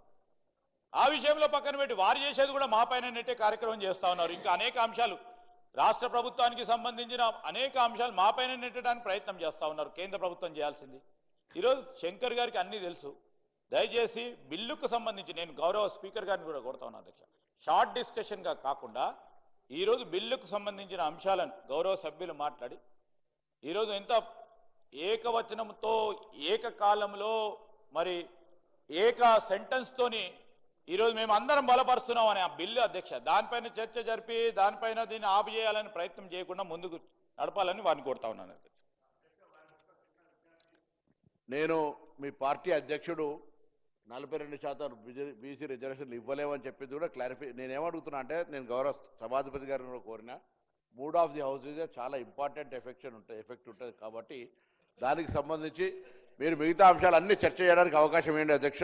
ఆ విషయంలో పక్కన పెట్టి వారు చేసేది కూడా మా పైన నెట్టే కార్యక్రమం చేస్తా ఉన్నారు. ఇంకా అనేక అంశాలు, రాష్ట్ర ప్రభుత్వానికి సంబంధించిన అనేక అంశాలు మా పైన నెట్టడానికి ప్రయత్నం చేస్తా ఉన్నారు. కేంద్ర ప్రభుత్వం చేయాల్సింది. ఈరోజు శంకర్ గారికి అన్నీ తెలుసు. దయచేసి బిల్లుకు సంబంధించి నేను గౌరవ స్పీకర్ గారిని కూడా కోరుతా ఉన్నాను అధ్యక్ష, షార్ట్ డిస్కషన్గా కాకుండా ఈరోజు బిల్లుకు సంబంధించిన అంశాలను గౌరవ సభ్యులు మాట్లాడి ఈరోజు ఎంత ఏకవచనంతో, ఏకకాలంలో, మరి ఏక సెంటెన్స్తోని ఈరోజు మేము అందరం బలపరుస్తున్నాం అనే ఆ బిల్లు అధ్యక్ష, దానిపైన చర్చ జరిపి దానిపైన దీన్ని ఆపు చేయాలని ప్రయత్నం చేయకుండా ముందుకు నడపాలని వారిని కోరుతా ఉన్నాను అధ్యక్ష. నేను మీ పార్టీ అధ్యక్షుడు 42% బీసీ రిజర్వేషన్లు ఇవ్వలేమని చెప్పింది కూడా క్లారిఫై. నేనేమడుగుతున్నా అంటే, నేను గౌరవ సభాధిపతి గారిని కూడా కోరిన, మూడ్ ఆఫ్ ది హౌస్ చాలా ఇంపార్టెంట్ ఎఫెక్ట్ ఉంటుంది కాబట్టి దానికి సంబంధించి మీరు మిగతా అంశాలు అన్ని చర్చ చేయడానికి అవకాశం ఏంటి అధ్యక్ష?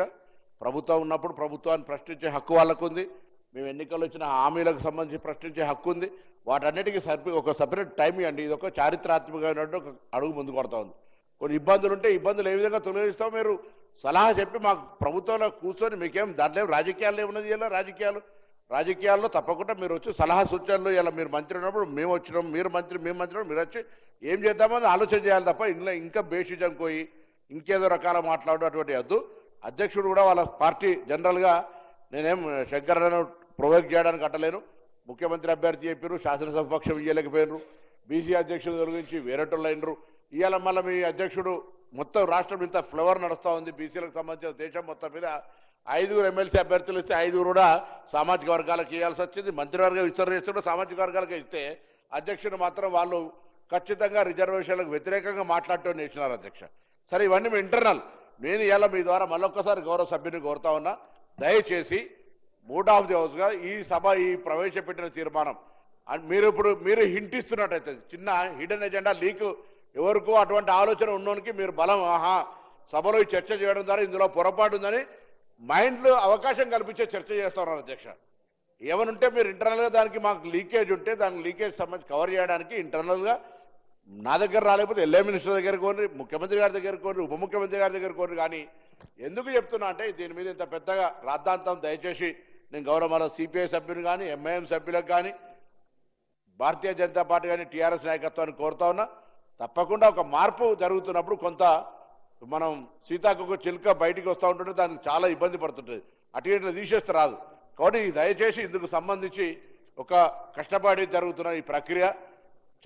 ప్రభుత్వం ఉన్నప్పుడు ప్రభుత్వాన్ని ప్రశ్నించే హక్కు వాళ్ళకు ఉంది, మేము ఎన్నికల్లో ఇచ్చిన హామీలకు సంబంధించి ప్రశ్నించే హక్కు ఉంది. వాటన్నిటికీ ఒక సపరేట్ టైం ఇవ్వండి. ఇది ఒక చారిత్రాత్మకమైనటువంటి ఒక అడుగు ముందుకు కొడతా ఉంది. కొన్ని ఇబ్బందులు ఉంటే ఇబ్బందులు ఏ విధంగా తొలగిస్తాం మీరు సలహా చెప్పి మాకు ప్రభుత్వంలో కూర్చొని మీకేం దాంట్లో రాజకీయాలు ఏమున్నది? ఇలా రాజకీయాల్లో తప్పకుండా మీరు వచ్చి సలహా సూచనలు ఇలా మీరు మంత్రి ఉన్నప్పుడు మేము వచ్చినాం, మీరు మంత్రి మేము మంత్రి మీరు వచ్చి ఏం చేద్దామని ఆలోచన చేయాలి తప్ప ఇంట్లో ఇంకా బేషిజం పోయి ఇంకేదో రకాల మాట్లాడడం అటువంటి వద్దు. అధ్యక్షుడు కూడా వాళ్ళ పార్టీ జనరల్గా నేనేం శంకరను ప్రొవోక్ చేయడానికి అట్టలేను. ముఖ్యమంత్రి అభ్యర్థి చెప్పారు, శాసనసభ పక్షం ఇయ్యలేకపోయినారు, బీసీ అధ్యక్షుడు తొలగించి వేరేటోళ్ళు అయినరు. ఇవాళ మళ్ళీ మీ అధ్యక్షుడు మొత్తం రాష్ట్రం ఇంత ఫ్లవర్ నడుస్తూ ఉంది. బీసీలకు సంబంధించిన దేశం మొత్తం మీద 5 ఎమ్మెల్సీ అభ్యర్థులు ఇస్తే 5 కూడా సామాజిక వర్గాలకు ఇవ్వాల్సి వచ్చింది. మంత్రివర్గం విస్తరణ చేస్తుంటే సామాజిక వర్గాలకు ఇస్తే అధ్యక్షుడు మాత్రం వాళ్ళు ఖచ్చితంగా రిజర్వేషన్లకు వ్యతిరేకంగా మాట్లాడటం నేర్చున్నారు అధ్యక్ష. సరే, ఇవన్నీ మీ ఇంటర్నల్. నేను ఇవాళ మీ ద్వారా మళ్ళొక్కసారి గౌరవ సభ్యుని కోరుతా ఉన్నా, దయచేసి మూడ్ ఆఫ్ ది హౌస్గా ఈ సభ ఈ ప్రవేశపెట్టిన తీర్మానం మీరు హింట్ ఇస్తున్నట్టయితే చిన్న హిడెన్ ఎజెండా లీక్ ఎవరికో అటువంటి ఆలోచన ఉన్నోనికి మీరు బలం సభలో ఈ చర్చ చేయడం ద్వారా ఇందులో పొరపాటు ఉందని మైండ్లో అవకాశం కల్పించే చర్చ చేస్తున్నారు అధ్యక్ష. ఏమనుంటే మీరు ఇంటర్నల్గా దానికి మాకు లీకేజ్ ఉంటే దాని లీకేజ్ సంబంధించి కవర్ చేయడానికి ఇంటర్నల్గా నా దగ్గర రాలేకపోతే ఎల్ఏ మినిస్టర్ దగ్గర కోరి, ముఖ్యమంత్రి గారి దగ్గర కోరి, ఉప ముఖ్యమంత్రి గారి దగ్గర కోరి. కానీ ఎందుకు చెప్తున్నా అంటే దీని మీద ఇంత పెద్దగా రాద్ధాంతం దయచేసి నేను గౌరవ సిపిఐ సభ్యులు కానీ ఎంఐఎం సభ్యులకు కానీ భారతీయ జనతా పార్టీ కానీ టీఆర్ఎస్ నాయకత్వాన్ని కోరుతా ఉన్నా. తప్పకుండా ఒక మార్పు జరుగుతున్నప్పుడు కొంత మనం సీతాకు చిలుక బయటికి వస్తూ ఉంటుంటే దానికి చాలా ఇబ్బంది పడుతుంటుంది, అటు ఇటు తీసేస్తే రాదు. కాబట్టి దయచేసి ఇందుకు సంబంధించి ఒక కష్టపడి జరుగుతున్న ఈ ప్రక్రియ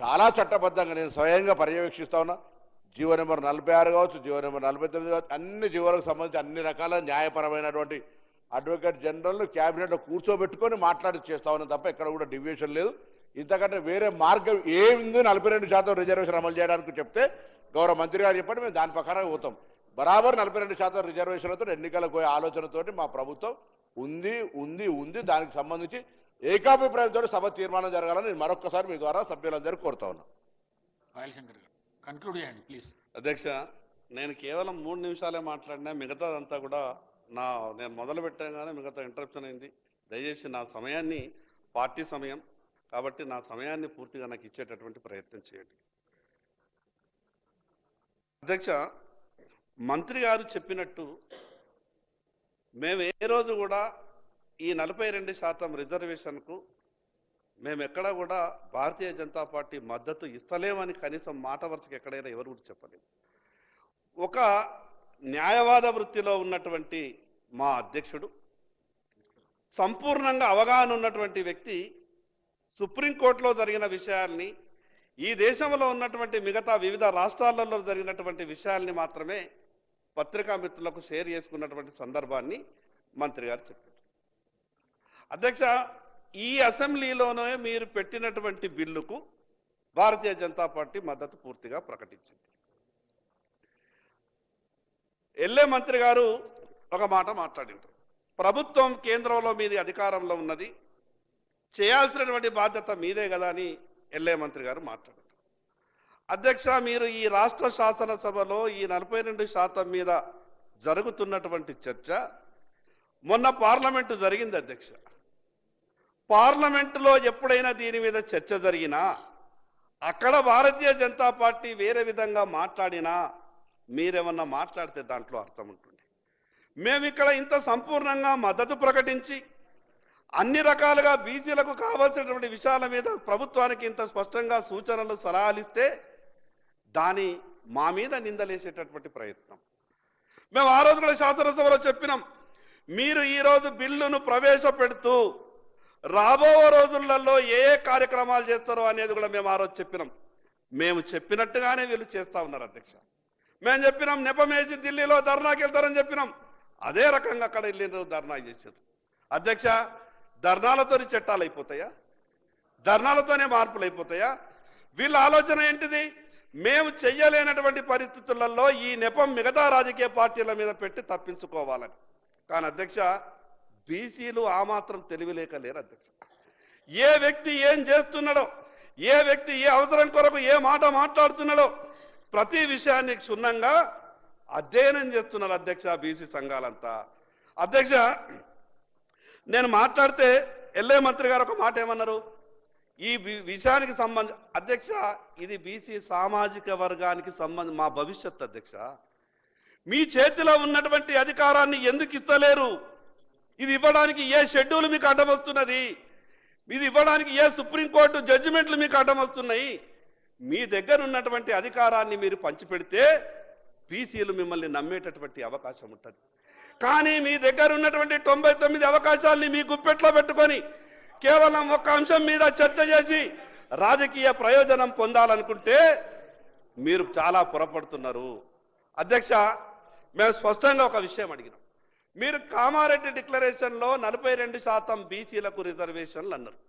చాలా చట్టబద్ధంగా నేను స్వయంగా పర్యవేక్షిస్తా ఉన్నా. జీవో నెంబర్ 46 కావచ్చు, జీవో నెంబర్ 49 కావచ్చు, అన్ని జీవోలకు సంబంధించి అన్ని రకాల న్యాయపరమైనటువంటి అడ్వకేట్ జనరల్ క్యాబినెట్లో కూర్చోబెట్టుకొని మాట్లాడి చేస్తా ఉన్నాం తప్ప ఎక్కడ కూడా డివియేషన్ లేదు. ఇంతకంటే వేరే మార్గం ఏముంది? 42% రిజర్వేషన్ అమలు చేయడానికి చెప్తే గౌరవ మంత్రి గారు చెప్పండి, మేము దాని ప్రకారం పోతాం. బరాబర్ 42% రిజర్వేషన్లతో ఎన్నికలకు పోయే ఆలోచనతోటి మా ప్రభుత్వం ఉంది. దానికి సంబంధించి ఏకాభిప్రాయంతో సభ తీర్మానం జరగాలని నేను మరొకసారి మీ ద్వారా సభ్యులందరూ కోరుతా ఉన్నా. పాయల్ శంకర్ గారు కన్క్లూడ్ చేయండి ప్లీజ్. అధ్యక్ష, నేను కేవలం 3 నిమిషాలే మాట్లాడినా, మిగతాదంతా కూడా నేను మొదలు పెట్టగానే మిగతా ఇంటరప్షన్ అయింది. దయచేసి నా సమయాన్ని, పార్టీ సమయం కాబట్టి నా సమయాన్ని పూర్తిగా నాకు ఇచ్చేటటువంటి ప్రయత్నం చేయండి. అధ్యక్ష, మంత్రి గారు చెప్పినట్టు మేము ఏ రోజు కూడా ఈ 42% రిజర్వేషన్కు మేము ఎక్కడా కూడా భారతీయ జనతా పార్టీ మద్దతు ఇస్తలేమని కనీసం మాట వరుసకి ఎక్కడైనా ఎవరు కూడా చెప్పలేదు. ఒక న్యాయవాద వృత్తిలో ఉన్నటువంటి మా అధ్యక్షుడు, సంపూర్ణంగా అవగాహన ఉన్నటువంటి వ్యక్తి, సుప్రీంకోర్టులో జరిగిన విషయాల్ని, ఈ దేశంలో ఉన్నటువంటి మిగతా వివిధ రాష్ట్రాలలో జరిగినటువంటి విషయాల్ని మాత్రమే పత్రికా మిత్రులకు షేర్ చేసుకున్నటువంటి సందర్భాన్ని మంత్రి గారు చెప్పారు. అధ్యక్ష, ఈ అసెంబ్లీలోనే మీరు పెట్టినటువంటి బిల్లుకు భారతీయ జనతా పార్టీ మద్దతు పూర్తిగా ప్రకటించింది. ఎల్ఏ మంత్రి గారు ఒక మాట మాట్లాడింటారు, ప్రభుత్వం కేంద్రంలో మీది అధికారంలో ఉన్నది, చేయాల్సినటువంటి బాధ్యత మీదే కదా అని ఎల్ఏ మంత్రి గారు మాట్లాడారు. అధ్యక్ష, మీరు ఈ రాష్ట్ర శాసనసభలో ఈ 42% మీద జరుగుతున్నటువంటి చర్చ మొన్న పార్లమెంటు జరిగింది అధ్యక్ష. పార్లమెంటులో ఎప్పుడైనా దీని మీద చర్చ జరిగినా, అక్కడ భారతీయ జనతా పార్టీ వేరే విధంగా మాట్లాడినా మీరేమన్నా మాట్లాడితే దాంట్లో అర్థం ఉంటుంది. మేము ఇక్కడ ఇంత సంపూర్ణంగా మద్దతు ప్రకటించి అన్ని రకాలుగా బీసీలకు కావాల్సినటువంటి విషయాల మీద ప్రభుత్వానికి ఇంత స్పష్టంగా సూచనలు సలహాలు ఇస్తే దాని మా మీద నిందలేసేటటువంటి ప్రయత్నం. మేము ఆ రోజు కూడా శాసనసభలో చెప్పినాం, మీరు ఈరోజు బిల్లును ప్రవేశపెడుతూ రాబో రోజులలో ఏ కార్యక్రమాలు చేస్తారో అనేది కూడా మేము ఆ రోజు చెప్పినాం. మేము చెప్పినట్టుగానే వీళ్ళు చేస్తా ఉన్నారు అధ్యక్ష. మేము చెప్పినాం నెపమేసి ఢిల్లీలో ధర్నాకి వెళ్తారని చెప్పినాం, అదే రకంగా అక్కడ వెళ్ళిన ధర్నా చేశారు. అధ్యక్ష, ధర్నాలతోనే చట్టాలు అయిపోతాయా? ధర్నాలతోనే మార్పులు అయిపోతాయా? వీళ్ళ ఆలోచన ఏంటిది? మేము చెయ్యలేనటువంటి పరిస్థితులలో ఈ నెపం మిగతా రాజకీయ పార్టీల మీద పెట్టి తప్పించుకోవాలని. కానీ అధ్యక్ష బీసీలు ఆ మాత్రం తెలివిలేక లేరు అధ్యక్ష. ఏ వ్యక్తి ఏం చేస్తున్నాడో, ఏ వ్యక్తి ఏ అవసరం కొరకు ఏ మాట మాట్లాడుతున్నాడో ప్రతి విషయాన్ని క్షుణ్ణంగా అధ్యయనం చేస్తున్నారు అధ్యక్ష బీసీ సంఘాలంతా. అధ్యక్ష నేను మాట్లాడితే ఎల్ఏ మంత్రి గారు ఒక మాట ఏమన్నారు, ఈ విషయానికి అధ్యక్ష ఇది బీసీ సామాజిక వర్గానికి మా భవిష్యత్ అధ్యక్ష. మీ చేతిలో ఉన్నటువంటి అధికారాన్ని ఎందుకు ఇస్తలేరు? ఇది ఇవ్వడానికి ఏ షెడ్యూల్ మీకు అడ్డం వస్తున్నది? ఇది ఇవ్వడానికి ఏ సుప్రీంకోర్టు జడ్జిమెంట్లు మీకు అడ్డం వస్తున్నాయి? మీ దగ్గర ఉన్నటువంటి అధికారాన్ని మీరు పంచిపెడితే బీసీలు మిమ్మల్ని నమ్మేటటువంటి అవకాశం ఉంటుంది. కానీ మీ దగ్గర ఉన్నటువంటి 99 అవకాశాలని మీ గుప్పెట్లో పెట్టుకొని కేవలం ఒక్క అంశం మీద చర్చ చేసి రాజకీయ ప్రయోజనం పొందాలనుకుంటే మీరు చాలా పొరపడుతున్నారు అధ్యక్ష. మేము స్పష్టంగా ఒక విషయం అడిగినాం. మీరు కామారెడ్డి డిక్లరేషన్లో 42% బీసీలకు రిజర్వేషన్లు అన్నారు.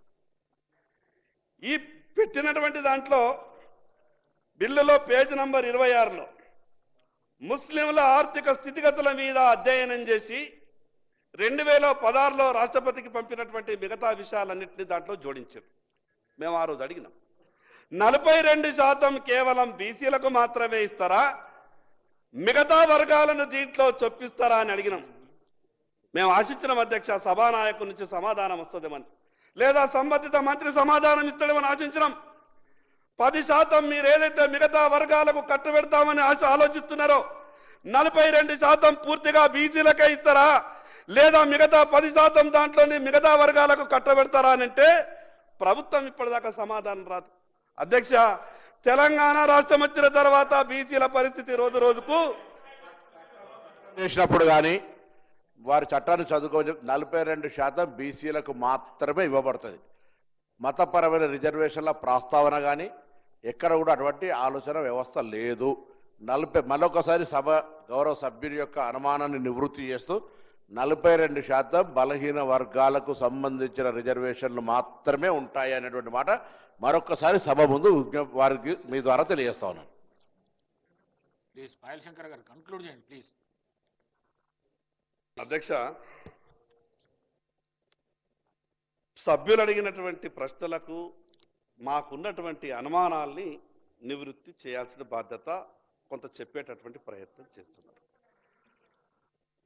ఈ పెట్టినటువంటి దాంట్లో బిల్లులో పేజ్ నంబర్ 26లో ముస్లింల ఆర్థిక స్థితిగతుల మీద అధ్యయనం చేసి 2016లో రాష్ట్రపతికి పంపినటువంటి మిగతా విషయాలన్నింటినీ దాంట్లో జోడించారు. మేము ఆ రోజు అడిగినాం 42% కేవలం బీసీలకు మాత్రమే ఇస్తారా, మిగతా వర్గాలను దీంట్లో చొప్పిస్తారా అని అడిగినాం. మేము ఆశించిన అధ్యక్ష సభానాయకుడి నుంచి సమాధానం వస్తుందేమని, లేదా సంబంధిత మంత్రి సమాధానం ఇస్తాడేమని ఆశించినాం. 10% మీరు ఏదైతే మిగతా వర్గాలకు కట్టబెడతామని ఆలోచిస్తున్నారో 42% పూర్తిగా బీసీలకే ఇస్తారా, లేదా మిగతా 10% దాంట్లోని మిగతా వర్గాలకు కట్టబెడతారా అని అంటే ప్రభుత్వం ఇప్పటిదాకా సమాధానం రాదు అధ్యక్ష. తెలంగాణ రాష్ట్రం వచ్చిన తర్వాత బీసీల పరిస్థితి రోజు రోజుకు చేసినప్పుడు కానీ వారి చట్టాన్ని చదువుకోని 42% బీసీలకు మాత్రమే ఇవ్వబడుతుంది. మతపరమైన రిజర్వేషన్ల ప్రస్తావన కానీ ఎక్కడ కూడా అటువంటి ఆలోచన వ్యవస్థ లేదు. మరొకసారి సభ గౌరవ సభ్యుని యొక్క అనుమానాన్ని నివృత్తి చేస్తూ 42% బలహీన వర్గాలకు సంబంధించిన రిజర్వేషన్లు మాత్రమే ఉంటాయి అనేటువంటి మాట మరొకసారి సభ ముందు వారికి మీ ద్వారా తెలియజేస్తా ఉన్నాను. ప్లీజ్ పాయల్ శంకర్ గారు కన్క్లూడ్ చేయండి ప్లీజ్. అధ్యక్ష సభ్యులు అడిగినటువంటి ప్రశ్నలకు మాకున్నటువంటి అనుమానాల్ని నివృత్తి చేయాల్సిన బాధ్యత కొంత చెప్పేటటువంటి ప్రయత్నం చేస్తున్నారు.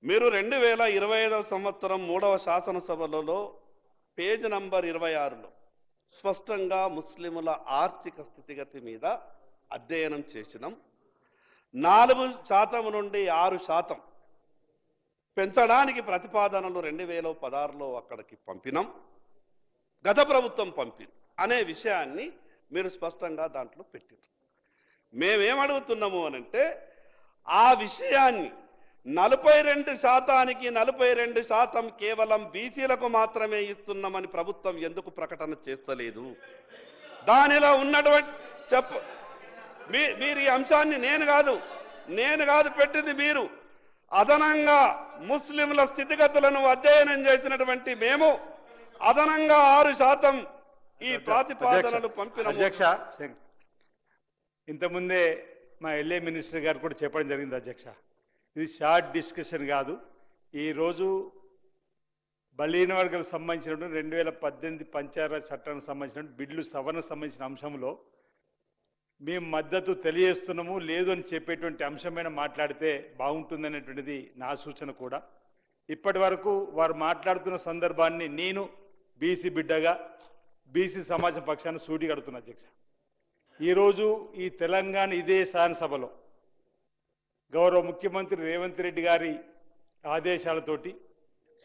మీరు 2025వ సంవత్సరం 3వ శాసనసభలలో పేజ్ నంబర్ 26లో స్పష్టంగా ముస్లిముల ఆర్థిక స్థితిగతి మీద అధ్యయనం చేసినాం. 4% నుండి 6% పెంచడానికి ప్రతిపాదనలు 2016లో అక్కడికి పంపినాం, గత ప్రభుత్వం పంపింది అనే విషయాన్ని మీరు స్పష్టంగా దాంట్లో పెట్టారు. మేమేమడుగుతున్నాము అనంటే ఆ విషయాన్ని 42%కి 42% కేవలం బీసీలకు మాత్రమే ఇస్తున్నామని ప్రభుత్వం ఎందుకు ప్రకటన చేస్తలేదు? దానిలో ఉన్నటువంటి మీరు ఈ అంశాన్ని నేను కాదు పెట్టింది మీరు. అదనంగా ముస్లింల స్థితిగతులను అధ్యయనం చేసినటువంటి మేము అదనంగా 6% ఈ ప్రతిపాదనలు పంపిన అధ్యక్ష. ఇంతకుముందే మా ఎల్ఏ మినిస్టర్ గారు కూడా చెప్పడం జరిగింది అధ్యక్ష. ఇది షార్ట్ డిస్కషన్ కాదు. ఈరోజు బలహీన వర్గాలకు సంబంధించినటువంటి 2018 పంచాయతీరాజ్ చట్టానికి సంబంధించిన బిల్లు సవరణకు సంబంధించిన అంశంలో మేము మద్దతు తెలియజేస్తున్నాము, లేదు అని చెప్పేటువంటి అంశమైన మాట్లాడితే బాగుంటుందనేటువంటిది నా సూచన కూడా. ఇప్పటి వరకు వారు మాట్లాడుతున్న సందర్భాన్ని నేను బీసీ బిడ్డగా బీసీ సమాజం పక్షాన సూటిగా అడుగుతున్నా అధ్యక్ష. ఈరోజు ఈ తెలంగాణ ఇదే శాసనసభలో గౌరవ ముఖ్యమంత్రి రేవంత్ రెడ్డి గారి ఆదేశాలతోటి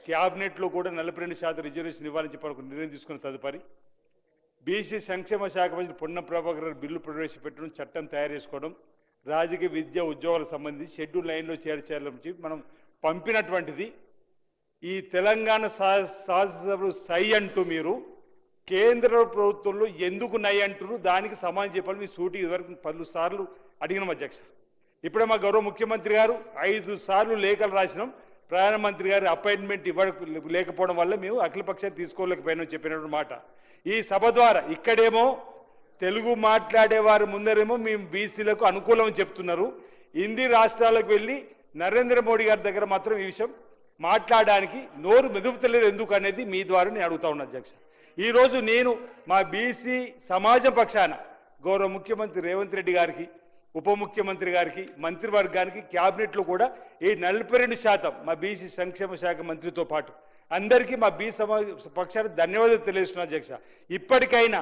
క్యాబినెట్లో కూడా 42% రిజర్వేషన్ ఇవ్వాలని చెప్పి ఒక నిర్ణయం తీసుకున్న తదుపరి బీసీ సంక్షేమ శాఖ మంత్రి పొన్నం ప్రభాకర్ గారు బిల్లు ప్రవేశపెట్టడం, చట్టం తయారు చేసుకోవడం, రాజకీయ విద్య ఉద్యోగాలకు సంబంధించి షెడ్యూల్ లైన్లో చేర్చాలని చెప్పి మనం పంపినటువంటిది. ఈ తెలంగాణ శాసనసభలు సై అంటూ మీరు కేంద్ర ప్రభుత్వంలో ఎందుకు నై అంటున్నారు, దానికి సమాధానం చెప్పాలి. మీ సూటి ఇదివరకు 10 సార్లు అడిగినాం అధ్యక్ష. ఇప్పుడే మా గౌరవ ముఖ్యమంత్రి గారు 5 సార్లు లేఖలు రాసినాం. ప్రధానమంత్రి గారి అపాయింట్మెంట్ లేకపోవడం వల్ల మేము అఖిలపక్షాన్ని తీసుకోలేకపోయినా చెప్పినటువంటి మాట. ఈ సభ ద్వారా ఇక్కడేమో తెలుగు మాట్లాడేవారు ముందరేమో మేము బీసీలకు అనుకూలం చెప్తున్నారు, హిందీ రాష్ట్రాలకు వెళ్ళి నరేంద్ర మోడీ గారి దగ్గర మాత్రం ఈ విషయం మాట్లాడడానికి నోరు మెదుపుతలేరు ఎందుకు అనేది మీ ద్వారా నేను అడుగుతా ఉన్నా అధ్యక్ష. ఈరోజు నేను మా బీసీ సమాజం పక్షాన గౌరవ ముఖ్యమంత్రి రేవంత్ రెడ్డి గారికి, ఉప ముఖ్యమంత్రి గారికి, మంత్రివర్గానికి, క్యాబినెట్లో కూడా ఈ 42% మా బీసీ సంక్షేమ శాఖ మంత్రితో పాటు అందరికీ మా బీసీ సమాజ పక్షాన ధన్యవాదాలు తెలియజేస్తున్నా అధ్యక్ష. ఇప్పటికైనా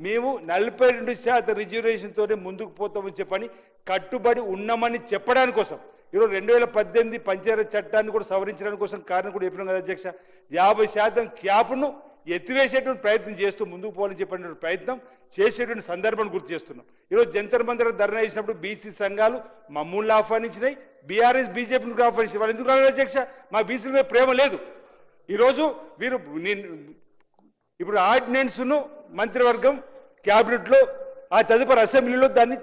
మేము 42% రిజర్వేషన్తోనే ముందుకు పోతామని చెప్పని కట్టుబడి ఉన్నామని చెప్పడానికి కోసం ఈరోజు 2018 పంచాయతీ చట్టాన్ని కూడా సవరించడానికి కోసం కారణం కూడా చెప్పినాం కదా అధ్యక్ష. 50% క్యాప్ను ఎత్తివేసేటువంటి ప్రయత్నం చేస్తూ ముందుకు పోవాలని చెప్పిన ప్రయత్నం చేసేటువంటి సందర్భాన్ని గుర్తు చేస్తున్నాం. ఈరోజు జంతర్ మంతర్ ధర్నా చేసినప్పుడు బీసీ సంఘాలు మమ్మల్ని ఆహ్వానించినాయి, బీఆర్ఎస్ బీజేపీని ఆహ్వానించి వాళ్ళు ఎందుకు రాలేదు అధ్యక్ష? మా బీసీల మీద ప్రేమ లేదు. ఈరోజు వీరు ఇప్పుడు ఆర్డినెన్స్ను మంత్రివర్గం క్యాబినెట్లో ఆ తదుపరి అసెంబ్లీలో దాన్ని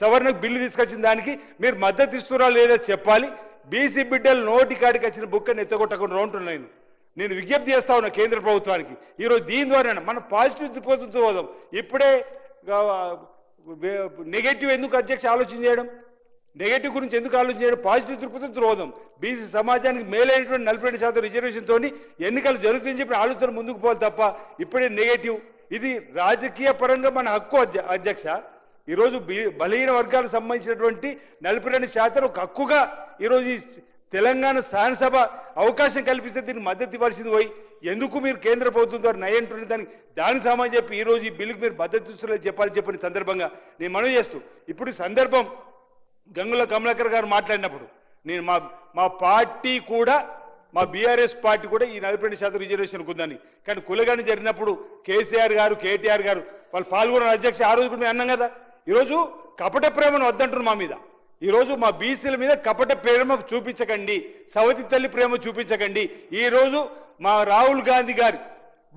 సవరణకు బిల్లు తీసుకొచ్చిన దానికి మీరు మద్దతు ఇస్తున్నారా లేదా చెప్పాలి. బీసీ బిడ్డలు నోటి కాడికి వచ్చిన బుక్కని ఎత్తగొట్టకుండా ఉంటున్నాను. నేను విజ్ఞప్తి చేస్తా ఉన్నా కేంద్ర ప్రభుత్వానికి. ఈరోజు దీని ద్వారా మనం పాజిటివ్ దృక్పథంతో పోదాం. ఇప్పుడే నెగటివ్ ఎందుకు అధ్యక్ష ఆలోచన చేయడం, నెగటివ్ గురించి ఎందుకు ఆలోచన చేయడం, పాజిటివ్ దృక్పథంతో పోదాం. బీసీ సమాజానికి మేలైనటువంటి 42% రిజర్వేషన్తో ఎన్నికలు జరుగుతాయని చెప్పి ఆలోచన ముందుకు పోవాలి తప్ప ఇప్పుడే నెగటివ్. ఇది రాజకీయ పరంగా మన హక్కు అధ్యక్ష. ఈరోజు బలహీన వర్గాలకు సంబంధించినటువంటి 42% ఒక హక్కుగా ఈరోజు ఈ తెలంగాణ శాసనసభ అవకాశం కల్పిస్తే దీనికి మద్దతు ఇవ్వాల్సింది పోయి ఎందుకు మీరు కేంద్ర ప్రభుత్వం ద్వారా నయ్యంటున్న దానికి సమాధానం చెప్పి ఈరోజు ఈ బిల్లుకు మీరు మద్దతు ఇస్తున్నది చెప్పని సందర్భంగా నేను మనవి చేస్తూ, ఇప్పుడు సందర్భం గంగుల కమలాకర్ గారు మాట్లాడినప్పుడు నేను మా పార్టీ కూడా, మా బీఆర్ఎస్ పార్టీ కూడా ఈ 42% రిజర్వేషన్ ఉందని, కానీ కులగాని జరిగినప్పుడు కేసీఆర్ గారు, కేటీఆర్ గారు వాళ్ళు పాల్గొన్న అధ్యక్ష. ఆ రోజు కూడా మేము అన్నాం కదా, ఈరోజు కపట ప్రేమను వద్దంటున్నారు మా మీద. ఈరోజు మా బీసీల మీద కపట ప్రేమ చూపించకండి, సవతి తల్లి ప్రేమ చూపించకండి. ఈరోజు మా రాహుల్ గాంధీ గారి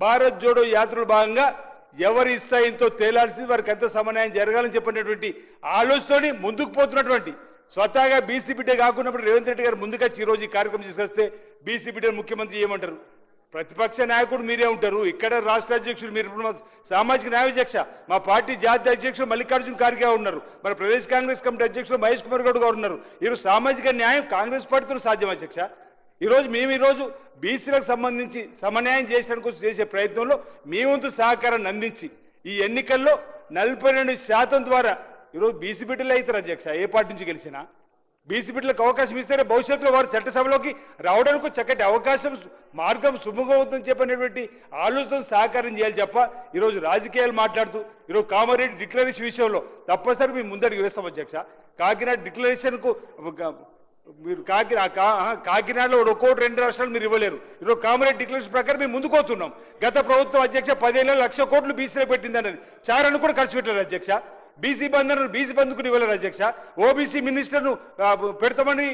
భారత్ జోడో యాత్రలో భాగంగా ఎవరి ఇస్తాయంతో తేలాల్సింది వారికి ఎంత సమన్వయం జరగాలని చెప్పినటువంటి ఆలోచనతోని ముందుకు పోతున్నటువంటి స్వతహాగా బీసీ బిడ్డ కాకున్నప్పుడు రేవంత్ రెడ్డి గారు ముందుకొచ్చి ఈరోజు ఈ కార్యక్రమం తీసుకొస్తే బీసీ బిడ్డ ముఖ్యమంత్రి చేయమంటారు. ప్రతిపక్ష నాయకుడు మీరే ఉంటారు, ఇక్కడ రాష్ట్ర అధ్యక్షుడు మీరు, సామాజిక న్యాయ అధ్యక్ష మా పార్టీ జాతీయ అధ్యక్షుడు మల్లికార్జున ఖార్గే ఉన్నారు, మన ప్రదేశ్ కాంగ్రెస్ కమిటీ అధ్యక్షుడు మహేష్ కుమార్ గౌడ్ గారు ఉన్నారు. ఈరోజు సామాజిక న్యాయం కాంగ్రెస్ పార్టీతో సాధ్యం అధ్యక్ష. ఈరోజు మేము బీసీలకు సంబంధించి సమన్యాయం చేయడానికి చేసే ప్రయత్నంలో మీ వంతు సహకారాన్ని అందించి ఈ ఎన్నికల్లో 42% ద్వారా ఈరోజు బీసీ బిడ్డలు అవుతారు అధ్యక్ష. ఏ పార్టీ నుంచి గెలిచినా బీసీ బిడ్డలకు అవకాశం ఇస్తేనే భవిష్యత్తులో వారు చట్టసభలోకి రావడానికి చక్కటి అవకాశం, మార్గం సుముఖమవుతుందని చెప్పినటువంటి ఆలోచన సహకారం చేయాలి తప్ప ఈరోజు రాజకీయాలు మాట్లాడుతూ ఈరోజు కామారెడ్డి డిక్లరేషన్ విషయంలో తప్పనిసరి మేము ముందడికి వేస్తాం అధ్యక్ష. కాకినాడ డిక్లరేషన్కు మీరు కాకినాడలో 1 కోటి 2 రాష్ట్రాలు మీరు ఇవ్వలేరు. ఈరోజు కామారెడ్డి డిక్లరేషన్ ప్రకారం మేము ముందుకు పోతున్నాం. గత ప్రభుత్వం అధ్యక్ష 10 ఏళ్ళ 1,00,000 కోట్లు బీసీలో పెట్టింది అన్నది చారాన్ని కూడా ఖర్చు పెట్టారు అధ్యక్ష. బీసీ బంధను బీసీ బంధుకుని ఇవ్వలేరు అధ్యక్ష. ఓబీసీ మినిస్టర్ను పెడతామని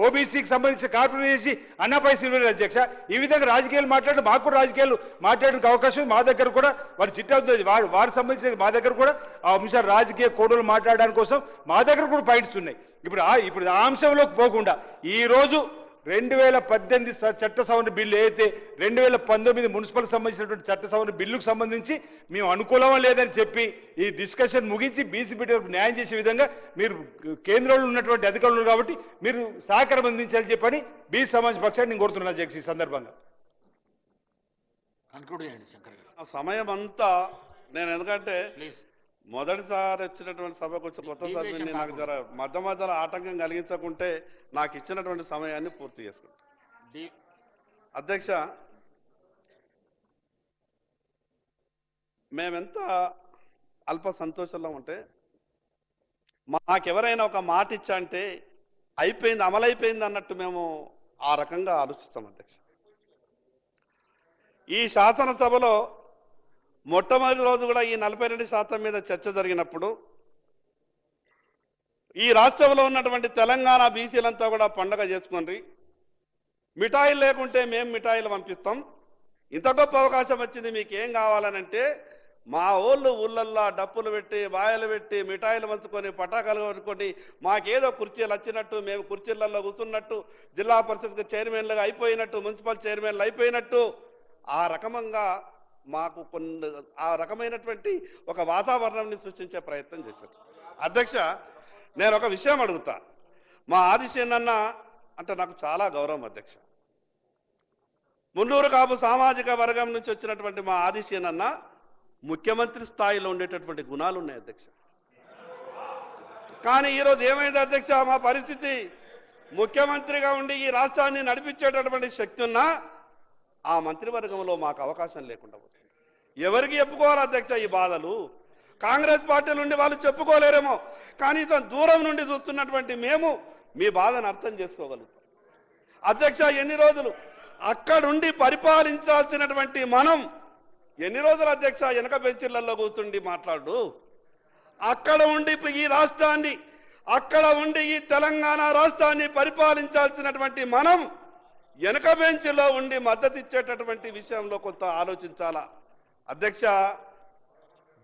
ఓబీసీకి సంబంధించిన కార్పొరేట్ చేసి అన్న పైసలు ఇవ్వలేరు అధ్యక్ష. ఈ విధంగా రాజకీయాలు మాట్లాడి మాకు కూడా రాజకీయాలు మాట్లాడడానికి అవకాశం మా దగ్గర కూడా వారి చిట్టా వారి సంబంధించిన మా దగ్గర కూడా ఆ అంశాలు రాజకీయ కోడలు మాట్లాడడానికి కోసం మా దగ్గర కూడా పాయింట్స్ ఉన్నాయి. ఇప్పుడు ఆ అంశంలోకి పోకుండా ఈ రోజు 2018 చట్ట సవరణ బిల్లు ఏదైతే 2019 మున్సిపల్ సంబంధించినటువంటి చట్ట సవరణ బిల్లుకు సంబంధించి మేము అనుకూలమా లేదని చెప్పి ఈ డిస్కషన్ ముగించి బీసీ బిడ్డలకు న్యాయం చేసే విధంగా మీరు కేంద్రంలో ఉన్నటువంటి అధికారులు కాబట్టి మీరు సహకారం అందించాలని చెప్పని బీసీ సమాజ పక్షాన్ని నేను కోరుతున్నాను అధ్యక్ష. ఈ సందర్భంగా కన్క్లూడ్ చేయండి శంకర్ గారు. ఆ సమయం అంతా నేను ఎందుకంటే ప్లీజ్. మొదటిసారి వచ్చినటువంటి సభకు వచ్చి కొత్త సభ్యుని నాకు జర మధ్యలో ఆటంకం కలిగించకుంటే నాకు ఇచ్చినటువంటి సమయాన్ని పూర్తి చేసుకుంటా. అధ్యక్ష, మేమెంత అల్ప సంతోషంలో ఉంటే మాకెవరైనా ఒక మాట ఇచ్చా అంటే అయిపోయింది, అమలైపోయింది అన్నట్టు మేము ఆ రకంగా ఆలోచిస్తాం అధ్యక్ష. ఈ శాసనసభలో మొట్టమొదటి రోజు కూడా ఈ 42% మీద చర్చ జరిగినప్పుడు ఈ రాష్ట్రంలో ఉన్నటువంటి తెలంగాణ బీసీలంతా కూడా పండగ చేసుకుని మిఠాయిలు లేకుంటే మేము మిఠాయిలు పంపిస్తాం, ఇంత గొప్ప అవకాశం వచ్చింది మీకు ఏం కావాలనంటే మా ఊళ్ళల్లో డప్పులు పెట్టి బాయలు పెట్టి మిఠాయిలు పంచుకొని పటాకాలు కొట్టుకొని మాకేదో కుర్చీలు వచ్చినట్టు, మేము కుర్చీలలో కూర్చున్నట్టు, జిల్లా పరిషత్ చైర్మన్లుగా అయిపోయినట్టు, మున్సిపల్ చైర్మన్లు అయిపోయినట్టు ఆ రకంగా మాకు ఆ రకమైనటువంటి ఒక వాతావరణాన్ని సృష్టించే ప్రయత్నం చేశారు. అధ్యక్ష, నేను ఒక విషయం అడుగుతా. మా ఆదిశేనన్న అంటే నాకు చాలా గౌరవం అధ్యక్ష. మున్నూరు కాపు సామాజిక వర్గం నుంచి వచ్చినటువంటి మా ఆదిశీనన్న ముఖ్యమంత్రి స్థాయిలో ఉండేటటువంటి గుణాలు ఉన్నాయి అధ్యక్ష. కానీ ఈరోజు ఏమైంది అధ్యక్ష, మా పరిస్థితి ముఖ్యమంత్రిగా ఉండి ఈ రాష్ట్రాన్ని నడిపించేటటువంటి శక్తి ఉన్నా ఆ మంత్రివర్గంలో మాకు అవకాశం లేకుండా పోతుంది. ఎవరికి చెప్పుకోవాలి అధ్యక్ష ఈ బాధలు? కాంగ్రెస్ పార్టీ నుండి వాళ్ళు చెప్పుకోలేరేమో, కానీ దూరం నుండి చూస్తున్నటువంటి మేము మీ బాధను అర్థం చేసుకోగలుగుతాం అధ్యక్ష. ఎన్ని రోజులు అక్కడుండి పరిపాలించాల్సినటువంటి మనం ఎన్ని రోజులు అధ్యక్ష వెనక బెంచీలలో కూర్చుండి మాట్లాడు? అక్కడ ఉండి ఈ రాష్ట్రాన్ని, అక్కడ ఉండి ఈ తెలంగాణ రాష్ట్రాన్ని పరిపాలించాల్సినటువంటి మనం వెనక బెంచ్లో ఉండి మద్దతు ఇచ్చేటటువంటి విషయంలో కొంత ఆలోచించాలా అధ్యక్ష.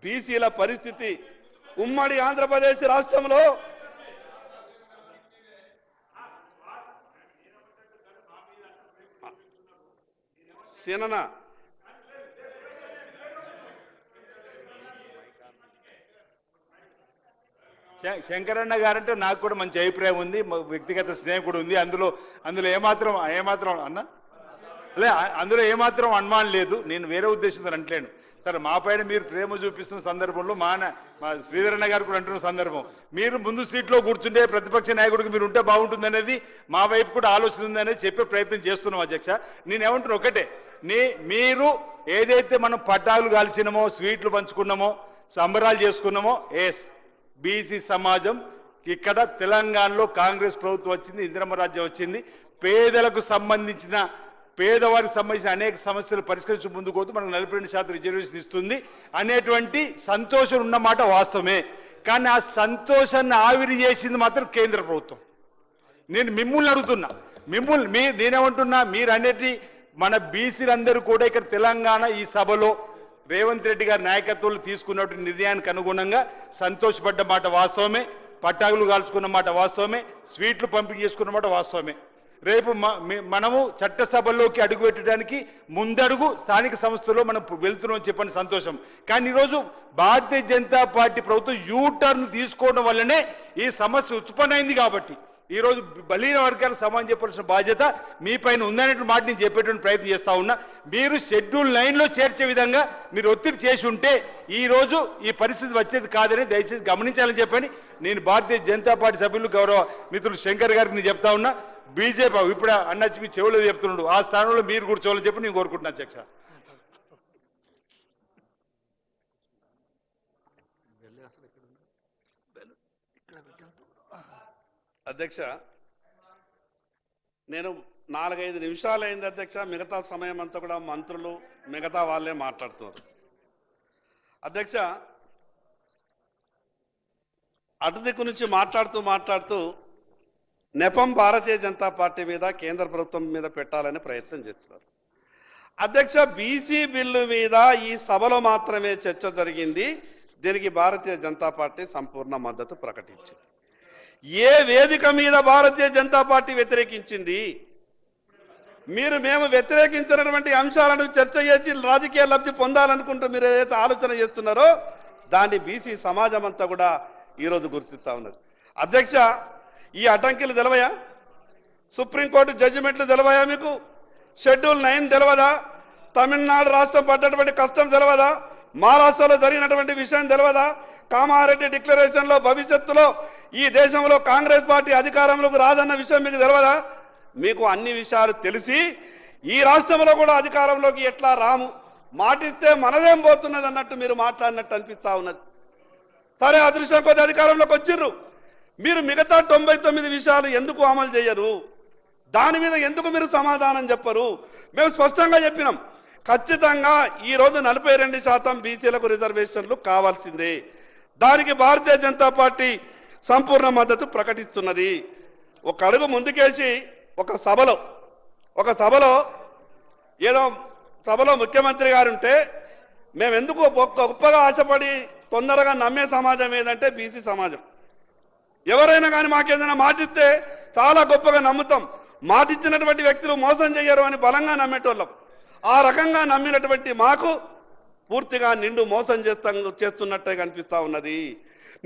బీసీల పరిస్థితి ఉమ్మడి ఆంధ్రప్రదేశ్ రాష్ట్రంలో సీనన శంకరన్న గారంటే నాకు కూడా మంచి అభిప్రాయం ఉంది, వ్యక్తిగత స్నేహం కూడా ఉంది. అందులో ఏమాత్రం అన్న లే, అందులో ఏమాత్రం అనుమానం లేదు. నేను వేరే ఉద్దేశంతో అంటలేను సరే. మా పైన మీరు ప్రేమ చూపిస్తున్న సందర్భంలో మా శ్రీధరన్న గారు కూడా అంటున్న సందర్భం, మీరు ముందు సీట్లో కూర్చుంటే ప్రతిపక్ష నాయకుడికి మీరు ఉంటే బాగుంటుందనేది మా వైపు కూడా ఆలోచన ఉందనేది చెప్పే ప్రయత్నం చేస్తున్నాం అధ్యక్ష. నేనేమంటున్నా ఒకటే, మీరు ఏదైతే మనం పట్టాలు కాల్చినామో, స్వీట్లు పంచుకున్నామో, సంబరాలు చేసుకున్నామో, బీసీ సమాజం ఇక్కడ తెలంగాణలో కాంగ్రెస్ ప్రభుత్వం వచ్చింది, ఇందిరమ్మ రాజ్యం వచ్చింది, పేదలకు సంబంధించిన పేదవారికి సంబంధించిన అనేక సమస్యలు పరిష్కరించి ముందుకు పోతూ మనకు 42% రిజర్వేషన్ ఇస్తుంది అనేటువంటి సంతోషం ఉన్నమాట వాస్తవమే. కానీ ఆ సంతోషాన్ని ఆవిరి చేసింది మాత్రం కేంద్ర ప్రభుత్వం. నేను మిమ్మల్ని అడుగుతున్నా, నేనేమంటున్నా, మీరు అనేటి మన బీసీలందరూ కూడా ఇక్కడ తెలంగాణ ఈ సభలో రేవంత్ రెడ్డి గారి నాయకత్వంలో తీసుకున్నటువంటి నిర్ణయానికి అనుగుణంగా సంతోషపడ్డ మాట వాస్తవమే, పట్టాకులు కాల్చుకున్న మాట వాస్తవమే, స్వీట్లు పంపిణీ చేసుకున్న మాట వాస్తవమే. రేపు మనము చట్టసభల్లోకి అడుగుపెట్టడానికి ముందడుగు స్థానిక సంస్థల్లో మనం వెళ్తున్నాం చెప్పని సంతోషం. కానీ ఈరోజు భారతీయ జనతా పార్టీ ప్రభుత్వం యూటర్న్ తీసుకోవడం వల్లనే ఈ సమస్య ఉత్పన్నమైంది. కాబట్టి ఈరోజు బలహీన వర్గాలకు సమానం చెప్పాల్సిన బాధ్యత మీ పైన ఉందనేటువంటి మాట నేను చెప్పేటువంటి ప్రయత్నం చేస్తా ఉన్నా. మీరు షెడ్యూల్ 9లో చేర్చే విధంగా మీరు ఒత్తిడి చేసి ఉంటే ఈ రోజు ఈ పరిస్థితి వచ్చేది కాదని దయచేసి గమనించాలని చెప్పని నేను భారతీయ జనతా పార్టీ సభ్యులు గౌరవ మిత్రులు శంకర్ గారికి నేను చెప్తా ఉన్నా. బీజేపీ ఇప్పుడు అన్నచ్చి మీ చెవులో చెప్తున్నాడు, ఆ స్థానంలో మీరు కూర్చోవాలని చెప్పి నేను కోరుకుంటున్నా అధ్యక్ష. అధ్యక్ష నేను 4-5 నిమిషాలు అయింది అధ్యక్ష. మిగతా సమయం అంతా కూడా మంత్రులు మిగతా వాళ్ళే మాట్లాడుతున్నారు అధ్యక్ష. అటు దిక్కు నుంచి మాట్లాడుతూ నెపం భారతీయ జనతా పార్టీ మీద కేంద్ర ప్రభుత్వం మీద పెట్టాలని ప్రయత్నం చేస్తున్నారు అధ్యక్ష. బీసీ బిల్లు మీద ఈ సభలో మాత్రమే చర్చ జరిగింది. దీనికి భారతీయ జనతా పార్టీ సంపూర్ణ మద్దతు ప్రకటించింది. ఏ వేదిక మీద భారతీయ జనతా పార్టీ వ్యతిరేకించింది? మేము వ్యతిరేకించినటువంటి అంశాలను చర్చ చేసి రాజకీయ లబ్ధి పొందాలనుకుంటూ మీరు ఏదైతే ఆలోచన చేస్తున్నారో దాన్ని బీసీ సమాజం అంతా కూడా ఈరోజు గుర్తిస్తా ఉన్నది అధ్యక్ష. ఈ అడ్డంకిలు తెలవయా? సుప్రీంకోర్టు జడ్జిమెంట్లు తెలవయా మీకు? షెడ్యూల్ 9 తెలవదా? తమిళనాడు రాష్ట్రం పడ్డటువంటి కష్టం తెలవదా? మహారాష్ట్రలో జరిగినటువంటి విషయం తెలవదా? కామారెడ్డి డిక్లరేషన్లో భవిష్యత్తులో ఈ దేశంలో కాంగ్రెస్ పార్టీ అధికారంలోకి రాదన్న విషయం మీకు తెలవదా? మీకు అన్ని విషయాలు తెలిసి ఈ రాష్ట్రంలో కూడా అధికారంలోకి ఎట్లా రాము, మాటిస్తే మనదేం పోతున్నది అన్నట్టు మీరు మాట్లాడినట్టు అనిపిస్తా ఉన్నది. సరే, అదృష్టం కొద్ది అధికారంలోకి వచ్చిర్రు, మీరు మిగతా 99 విషయాలు ఎందుకు అమలు చేయరు? దాని మీద ఎందుకు మీరు సమాధానం చెప్పరు? మేము స్పష్టంగా చెప్పినాం, ఖచ్చితంగా ఈరోజు 42% బీసీలకు రిజర్వేషన్లు కావాల్సిందే. దానికి భారతీయ జనతా పార్టీ సంపూర్ణ మద్దతు ప్రకటిస్తున్నది. ఒక అడుగు ముందుకేసి ఒక సభలో ఏదో సభలో ముఖ్యమంత్రి గారు ఉంటే మేము ఎందుకు గొప్పగా ఆశపడి తొందరగా నమ్మే సమాజం ఏదంటే బీసీ సమాజం. ఎవరైనా కానీ మాకేదైనా మాటిస్తే చాలా గొప్పగా నమ్ముతాం. మాటిచ్చినటువంటి వ్యక్తులు మోసం చేయరు అని బలంగా నమ్మేటోళ్ళం. ఆ రకంగా నమ్మినటువంటి మాకు పూర్తిగా నిండు మోసం చేస్తున్నట్టే కనిపిస్తా ఉన్నది.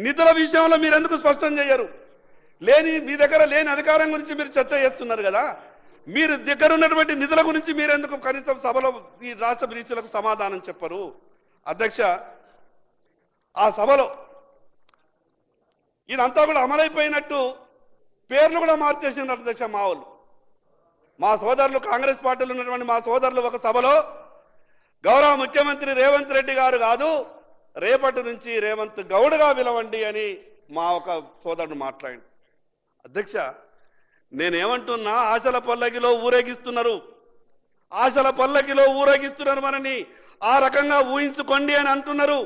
నిధుల విషయంలో మీరు ఎందుకు స్పష్టం చేయరు? మీ దగ్గర లేని అధికారం గురించి మీరు చర్చ చేస్తున్నారు కదా. మీరు దగ్గర ఉన్నటువంటి నిధుల గురించి మీరెందుకు కనీసం సభలో ఈ రాష్ట్ర బీసీలకు సమాధానం చెప్పరు? అధ్యక్ష, ఆ సభలో ఇదంతా కూడా అమలైపోయినట్టు పేర్లు కూడా మార్చేసిండ్రు అధ్యక్ష. మా వాళ్ళు, మా సోదరులు, కాంగ్రెస్ పార్టీలో ఉన్నటువంటి మా సోదరులు ఒక సభలో గౌరవ ముఖ్యమంత్రి రేవంత్ రెడ్డి గారు కాదు, రేపటి నుంచి రేవంత్ గౌడ్గా పిలవండి అని మా ఒక సోదరుడు మాట్లాడి. అధ్యక్ష, నేనేమంటున్నా, ఆశల పల్లకిలో ఊరేగిస్తున్నారు, ఆశల పల్లకిలో ఊరేగిస్తున్నారు మనని. ఆ రకంగా ఊహించుకోండి అని అంటున్నారు.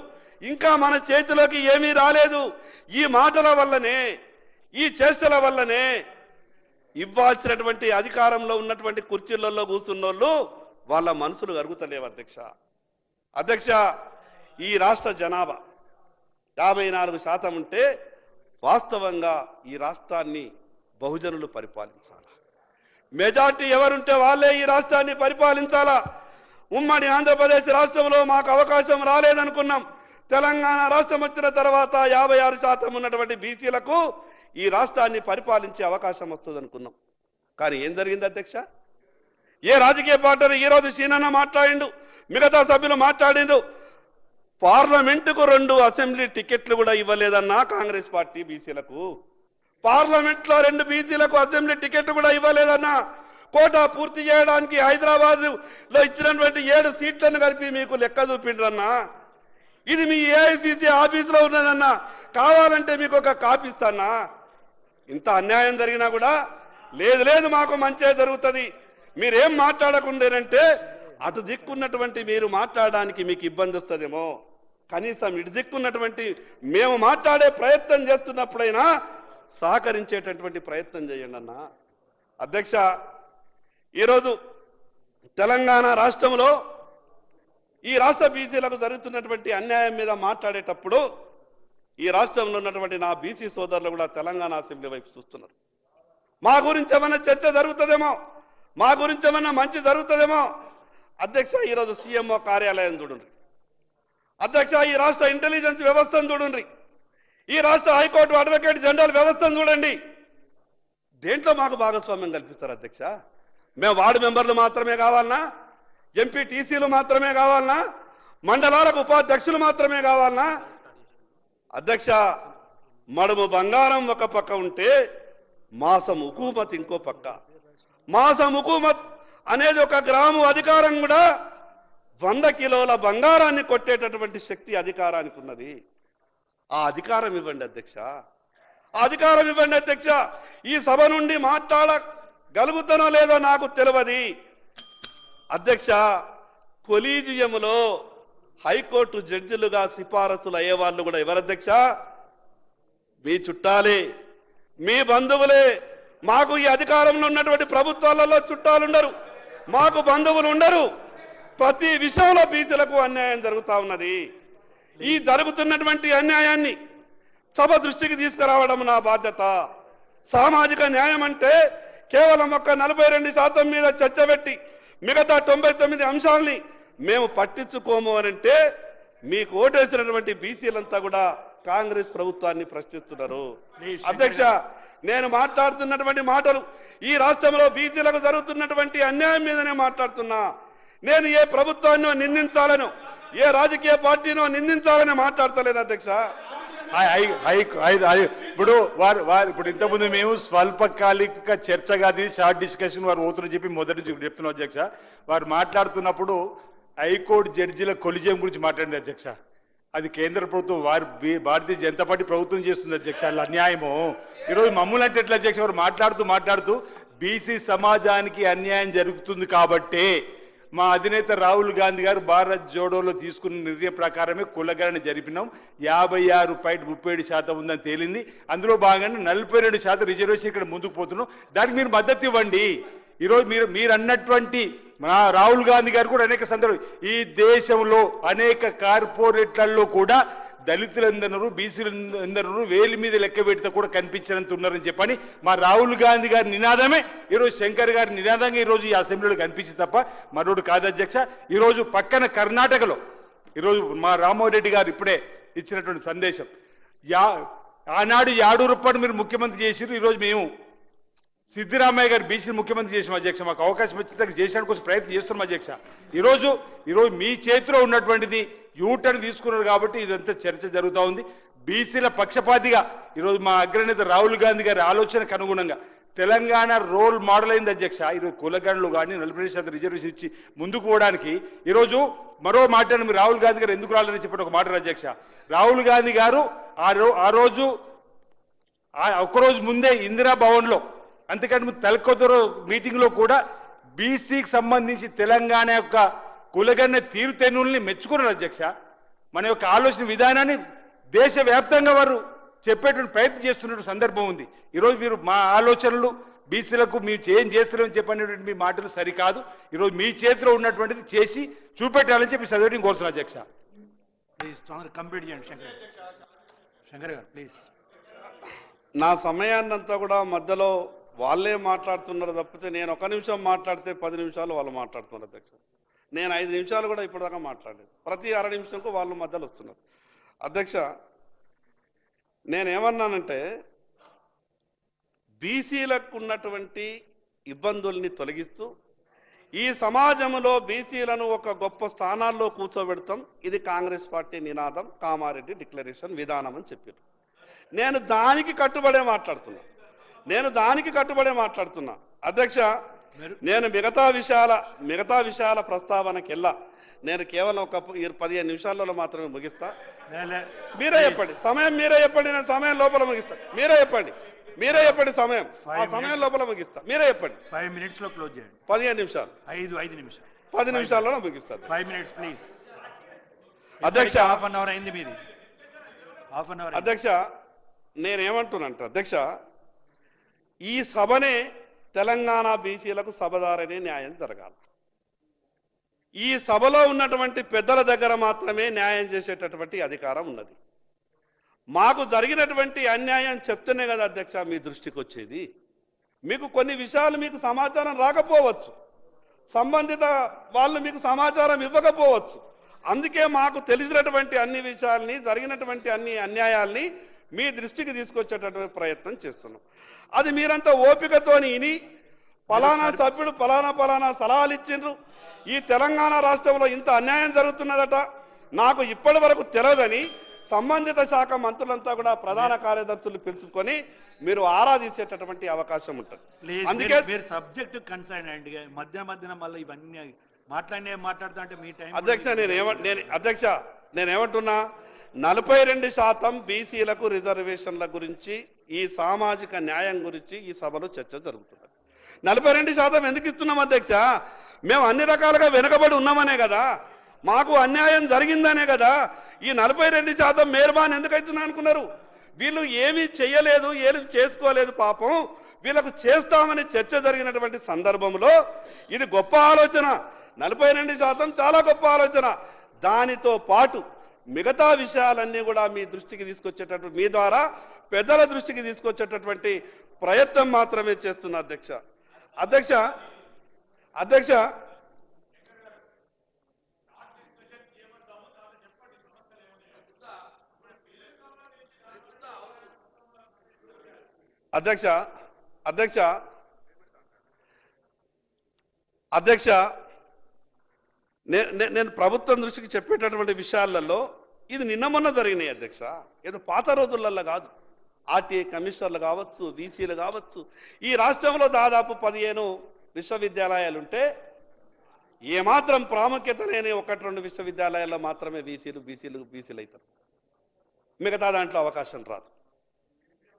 ఇంకా మన చేతిలోకి ఏమీ రాలేదు. ఈ మాటల వల్లనే, ఈ చేష్టల వల్లనే ఇవ్వాల్సినటువంటి అధికారంలో ఉన్నటువంటి కుర్చీలలో కూర్చున్నోళ్ళు వాళ్ళ మనసులు కరుగుతలేవు అధ్యక్ష. అధ్యక్ష, ఈ రాష్ట్ర జనాభా 54% ఉంటే వాస్తవంగా ఈ రాష్ట్రాన్ని బహుజనులు పరిపాలించాలా. మెజార్టీ ఎవరుంటే వాళ్ళే ఈ రాష్ట్రాన్ని పరిపాలించాలా. ఉమ్మడి ఆంధ్రప్రదేశ్ రాష్ట్రంలో మాకు అవకాశం రాలేదనుకున్నాం. తెలంగాణ రాష్ట్రం వచ్చిన తర్వాత 56% ఉన్నటువంటి బీసీలకు ఈ రాష్ట్రాన్ని పరిపాలించే అవకాశం వస్తుంది అనుకున్నాం. కానీ ఏం జరిగింది అధ్యక్ష? ఏ రాజకీయ పార్టీ ఈరోజు సీనన్న మాట్లాడిండు, మిగతా సభ్యులు మాట్లాడిండు, పార్లమెంటుకు 2 అసెంబ్లీ టికెట్లు కూడా ఇవ్వలేదన్నా కాంగ్రెస్ పార్టీ బీసీలకు. పార్లమెంట్లో 2 బీసీలకు అసెంబ్లీ టికెట్ కూడా ఇవ్వలేదన్నా. కోటా పూర్తి చేయడానికి హైదరాబాద్ లో ఇచ్చినటువంటి 7 సీట్లను కలిపి మీకు లెక్క చూపిండ్రన్నా. ఇది మీ ఏఐసిసి ఆఫీసులో ఉన్నదన్నా, కావాలంటే మీకు ఒక కాపీ ఇస్తానా. ఇంత అన్యాయం జరిగినా కూడా లేదు మాకు మంచే జరుగుతుంది, మీరేం మాట్లాడకుండానంటే అటు దిక్కున్నటువంటి మీరు మాట్లాడడానికి మీకు ఇబ్బంది వస్తుందేమో, కనీసం ఇటు దిక్కున్నటువంటి మేము మాట్లాడే ప్రయత్నం చేస్తున్నప్పుడైనా సహకరించేటటువంటి ప్రయత్నం చేయండి అన్న. అధ్యక్ష, ఈరోజు తెలంగాణ రాష్ట్రంలో ఈ రాష్ట్ర బీసీలకు జరుగుతున్నటువంటి అన్యాయం మీద మాట్లాడేటప్పుడు ఈ రాష్ట్రంలో ఉన్నటువంటి నా బీసీ సోదరులు కూడా తెలంగాణ అసెంబ్లీ వైపు చూస్తున్నారు. మా గురించి ఏమన్నా చర్చ జరుగుతుందేమో, మా గురించి ఏమన్నా మంచి జరుగుతుందేమో. అధ్యక్ష, ఈరోజు సీఎంఓ కార్యాలయం చూడండి. అధ్యక్ష, ఈ రాష్ట్ర ఇంటెలిజెన్స్ వ్యవస్థను చూడండి. ఈ రాష్ట్ర హైకోర్టు అడ్వకేట్ జనరల్ వ్యవస్థను చూడండి. దేంట్లో మాకు భాగస్వామ్యం కల్పిస్తారు అధ్యక్ష? మేము వార్డు మెంబర్లు మాత్రమే కావాలనా? ఎంపీటీసీలు మాత్రమే కావాలనా? మండలాలకు ఉపాధ్యక్షులు మాత్రమే కావాలనా? అధ్యక్ష, మడుము బంగారం ఒక పక్క ఉంటే మాసం హుకూమత్ ఇంకో పక్క. మాసం హుకూమత్ అనేది ఒక గ్రాము అధికారం కూడా 100 కిలోల బంగారాన్ని కొట్టేటటువంటి శక్తి అధికారానికి ఉన్నది. ఆ అధికారం ఇవ్వండి అధ్యక్ష, ఆ అధికారం ఇవ్వండి అధ్యక్ష. ఈ సభ నుండి మాట్లాడగలుగుతానో లేదో నాకు తెలియదు అధ్యక్ష. కొలీజియంలో హైకోర్టు జడ్జిలుగా సిఫారసులు అయ్యేవాళ్ళు కూడా ఎవరు అధ్యక్ష? మీ చుట్టాలే, మీ బంధువులే. మాకు ఈ అధికారంలో ఉన్నటువంటి ప్రభుత్వాలలో చుట్టాలుండరు, మాకు బంధువులు ఉండరు. ప్రతి విషయంలో బీసీలకు అన్యాయం జరుగుతా ఉన్నది. ఈ జరుగుతున్నటువంటి అన్యాయాన్ని సభ దృష్టికి తీసుకురావడం నా బాధ్యత. సామాజిక న్యాయం అంటే కేవలం ఒక్క 42% మీద చర్చ పెట్టి మిగతా 99 అంశాలని మేము పట్టించుకోము అనంటే మీకు ఓటేసినటువంటి బీసీలంతా కూడా కాంగ్రెస్ ప్రభుత్వాన్ని ప్రశ్నిస్తున్నారు. అధ్యక్ష, నేను మాట్లాడుతున్నటువంటి మాటలు ఈ రాష్ట్రంలో బీసీలకు జరుగుతున్నటువంటి అన్యాయం మీదనే మాట్లాడుతున్నా. నేను ఏ ప్రభుత్వాన్నో నిందించాలను, ఏ రాజకీయ పార్టీనో నిందించాలని మాట్లాడతలేను అధ్యక్ష. ఇప్పుడు ఇంతకుముందు మేము స్వల్పకాలిక చర్చగా షార్ట్ డిస్కషన్ వారు ఓతుని చెప్పి మొదటి నుంచి చెప్తున్నాం అధ్యక్ష. వారు మాట్లాడుతున్నప్పుడు హైకోర్టు జడ్జీల కొలిజియం గురించి మాట్లాడింది అధ్యక్ష. అది కేంద్ర ప్రభుత్వం భారతీయ జనతా పార్టీ ప్రభుత్వం చేస్తుంది అధ్యక్ష. అలా అన్యాయము ఈరోజు మమ్మల్ని అంటే ఎట్లా అధ్యక్ష? వారు మాట్లాడుతూ బీసీ సమాజానికి అన్యాయం జరుగుతుంది కాబట్టే మా అధినేత రాహుల్ గాంధీ గారు భారత్ జోడోలో తీసుకున్న నిర్ణయం ప్రకారమే కులగణన జరిపినాం. 56.37% ఉందని తేలింది. అందులో భాగంగా 42% రిజర్వేషన్ ఇక్కడ ముందుకు పోతున్నాం. దానికి మీరు మద్దతు ఇవ్వండి. ఈరోజు మీరు అన్నటువంటి మా రాహుల్ గాంధీ గారు కూడా అనేక సందర్భాలు ఈ దేశంలో అనేక కార్పొరేట్లలో కూడా దళితులందరూ బీసీలందరూ వేలి మీద లెక్క పెడితే కూడా కనిపించినంత ఉన్నారని చెప్పని మా రాహుల్ గాంధీ గారి నినాదమే ఈరోజు శంకర్ గారి నినాదంగా ఈరోజు ఈ అసెంబ్లీలో కనిపించింది తప్ప మరోడు కాదు అధ్యక్ష. ఈరోజు పక్కన కర్ణాటకలో ఈరోజు మా రామోహన్ రెడ్డి గారు ఇప్పుడే ఇచ్చినటువంటి సందేశం ఆనాడు 7 రూపాయలు మీరు ముఖ్యమంత్రి చేసిరు. ఈరోజు మేము సిద్ధిరామయ్య గారు బీసీ ముఖ్యమంత్రి చేసిన అధ్యక్ష, మాకు అవకాశం వచ్చిన చేసడానికి కోసం ప్రయత్నం చేస్తున్నాం అధ్యక్ష. ఈరోజు మీ చేతిలో ఉన్నటువంటిది యూటర్న్ తీసుకున్నారు కాబట్టి ఇదంతా చర్చ జరుగుతూ ఉంది. బీసీల పక్షపాతిగా ఈరోజు మా అగ్రనేత రాహుల్ గాంధీ గారి ఆలోచనకు అనుగుణంగా తెలంగాణ రోల్ మోడల్ అయింది అధ్యక్ష. ఈరోజు కులగణలు కానీ 40% రిజర్వేషన్ ఇచ్చి ముందుకు పోవడానికి ఈరోజు మరో మాటను మీరు రాహుల్ గాంధీ గారు ఎందుకు రాలేదని చెప్పిన ఒక మాట అధ్యక్ష. రాహుల్ గాంధీ గారు ఆ రోజు ఒక్కరోజు ముందే ఇందిరా భవన్లో, అంతేకాదు తలకొద్దరు మీటింగ్లో కూడా బీసీకి సంబంధించి తెలంగాణ యొక్క కులగన్న తీరుతెన్నుల్ని మెచ్చుకున్నారు అధ్యక్ష. మన యొక్క ఆలోచన విధానాన్ని దేశవ్యాప్తంగా వారు చెప్పేటువంటి ప్రయత్నం చేస్తున్న సందర్భం ఉంది. ఈరోజు మీరు మా ఆలోచనలు బీసీలకు మీరు ఏం చేస్తారని చెప్పినటువంటి మీ మాటలు సరికాదు. ఈరోజు మీ చేతిలో ఉన్నటువంటిది చేసి చూపెట్టాలని చెప్పి చదవడం కోరుతున్నా అధ్యక్ష. ప్లీజ్ తొందరగా కంప్లీట్ చేయండి శంకర్ గారు ప్లీజ్. నా సమయాన్నంతా కూడా మధ్యలో వాళ్ళే మాట్లాడుతున్నారు తప్పితే నేను 1 నిమిషం మాట్లాడితే 10 నిమిషాలు వాళ్ళు మాట్లాడుతున్నారు అధ్యక్ష. నేను 5 నిమిషాలు కూడా ఇప్పటిదాకా మాట్లాడలేదు. ప్రతి 1/2 నిమిషంకు వాళ్ళు మధ్యలో వస్తున్నారు అధ్యక్ష. నేనేమన్నానంటే బీసీలకు ఉన్నటువంటి ఇబ్బందుల్ని తొలగిస్తూ ఈ సమాజంలో బీసీలను ఒక గొప్ప స్థానాల్లో కూర్చోబెడతాం, ఇది కాంగ్రెస్ పార్టీ నినాదం, కామారెడ్డి డిక్లరేషన్ విధానం అని చెప్పారు. నేను దానికి కట్టుబడే మాట్లాడుతున్నా అధ్యక్ష. నేను మిగతా విషయాల ప్రస్తావనకెల్లా నేను కేవలం ఒక 15 నిమిషాలలో మాత్రమే ముగిస్తా. మీరే చెప్పండి సమయం, మీరే చెప్పండి, నేను సమయం లోపల ముగిస్తా. మీరే చెప్పండి సమయం, ఆ సమయం లోపల ముగిస్తా. మీరే చెప్పండి. 5 minutes లో క్లోజ్ చేయండి. 15 నిమిషాలు 5 నిమిషాలు 10 నిమిషాల్లో ముగిస్తాను 5 minutes ప్లీజ్ అధ్యక్ష. హాఫ్ అన్ అవర్ అయింది మీది. హాఫ్ అన్ అవర్ అధ్యక్ష, నేనేమంటున్నానంటే అధ్యక్ష, ఈ సభనే తెలంగాణ బీసీలకు సభదారనే న్యాయం జరగాలి. ఈ సభలో ఉన్నటువంటి పెద్దల దగ్గర మాత్రమే న్యాయం చేసేటటువంటి అధికారం ఉన్నది. మాకు జరిగినటువంటి అన్యాయం చెప్తేనే కదా అధ్యక్ష మీ దృష్టికి వచ్చేది. మీకు కొన్ని విషయాలు మీకు సమాచారం రాకపోవచ్చు, సంబంధిత వాళ్ళు మీకు సమాచారం ఇవ్వకపోవచ్చు. అందుకే మాకు తెలిసినటువంటి అన్ని విషయాల్ని, జరిగినటువంటి అన్ని అన్యాయాల్ని మీ దృష్టికి తీసుకొచ్చేటటువంటి ప్రయత్నం చేస్తున్నాం. అది మీరంతా ఓపికతోని ఇని ఫలానా సభ్యుడు ఫలానా సలహాలు ఇచ్చిండ్రు, ఈ తెలంగాణ రాష్ట్రంలో ఇంత అన్యాయం జరుగుతున్నదట, నాకు ఇప్పటి వరకు తెలియదని సంబంధిత శాఖ మంత్రులంతా కూడా ప్రధాన కార్యదర్శులు పిలుచుకొని మీరు ఆరాధించేటటువంటి అవకాశం ఉంటుంది. అందుకే మీరు సబ్జెక్ట్ కన్సర్న్ అండి, మధ్యన మళ్ళీ ఇవన్నీ మాట్లాడుతా అంటే మీ టైం. అధ్యక్ష, నేనేమంటున్నా 42% బీసీలకు రిజర్వేషన్ల గురించి, ఈ సామాజిక న్యాయం గురించి ఈ సభలో చర్చ జరుగుతుంది. 42% ఎందుకు ఇస్తున్నాం అధ్యక్ష? మేము అన్ని రకాలుగా వెనుకబడి ఉన్నామనే కదా, మాకు అన్యాయం జరిగిందనే కదా. ఈ 42% మేర్బాన్ ఎందుకైతున్నా అనుకున్నారు? వీళ్ళు ఏమీ చెయ్యలేదు, ఏమీ చేసుకోలేదు, పాపం వీళ్ళకు చేస్తామని చర్చ జరిగినటువంటి సందర్భంలో ఇది గొప్ప ఆలోచన. 42% చాలా గొప్ప ఆలోచన. దానితో పాటు మిగతా విషయాలన్నీ కూడా మీ దృష్టికి తీసుకొచ్చేటటువంటి, మీ ద్వారా పెద్దల దృష్టికి తీసుకొచ్చేటటువంటి ప్రయత్నం మాత్రమే చేస్తున్నా అధ్యక్ష. అధ్యక్ష నేను ప్రభుత్వం దృష్టికి చెప్పేటటువంటి విషయాలలో ఇది నిన్న మొన్న జరిగినాయి అధ్యక్ష, ఏదో పాత రోజులలో కాదు. ఆర్టీఐ కమిషనర్లు కావచ్చు, బీసీలు కావచ్చు, ఈ రాష్ట్రంలో దాదాపు 15 విశ్వవిద్యాలయాలుంటే ఏమాత్రం ప్రాముఖ్యత లేని 1-2 విశ్వవిద్యాలయాల్లో మాత్రమే బీసీలు అవుతారు, మిగతా దాంట్లో అవకాశం రాదు.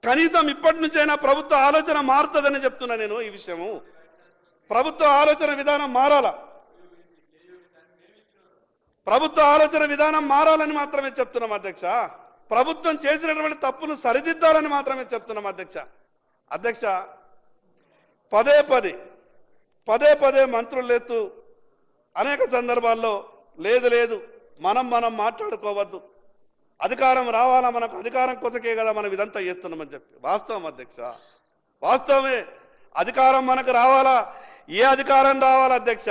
కనీసం ఇప్పటి నుంచైనా ప్రభుత్వ ఆలోచన మారుతుందని చెప్తున్నా నేను. ఈ విషయము ప్రభుత్వ ఆలోచన విధానం మారాలా, ప్రభుత్వ ఆలోచన విధానం మారాలని మాత్రమే చెప్తున్నాం అధ్యక్ష. ప్రభుత్వం చేసినటువంటి తప్పులు సరిదిద్దాలని మాత్రమే చెప్తున్నాం అధ్యక్ష. పదే మంత్రులెత్తు అనేక సందర్భాల్లో లేదు మనం మాట్లాడుకోవద్దు, అధికారం రావాలా, మనకు అధికారం కొసకే కదా మనం ఇదంతా చేస్తున్నామని చెప్పి. వాస్తవం అధ్యక్ష, వాస్తవమే. అధికారం మనకు రావాలా. ఏ అధికారం రావాలా అధ్యక్ష?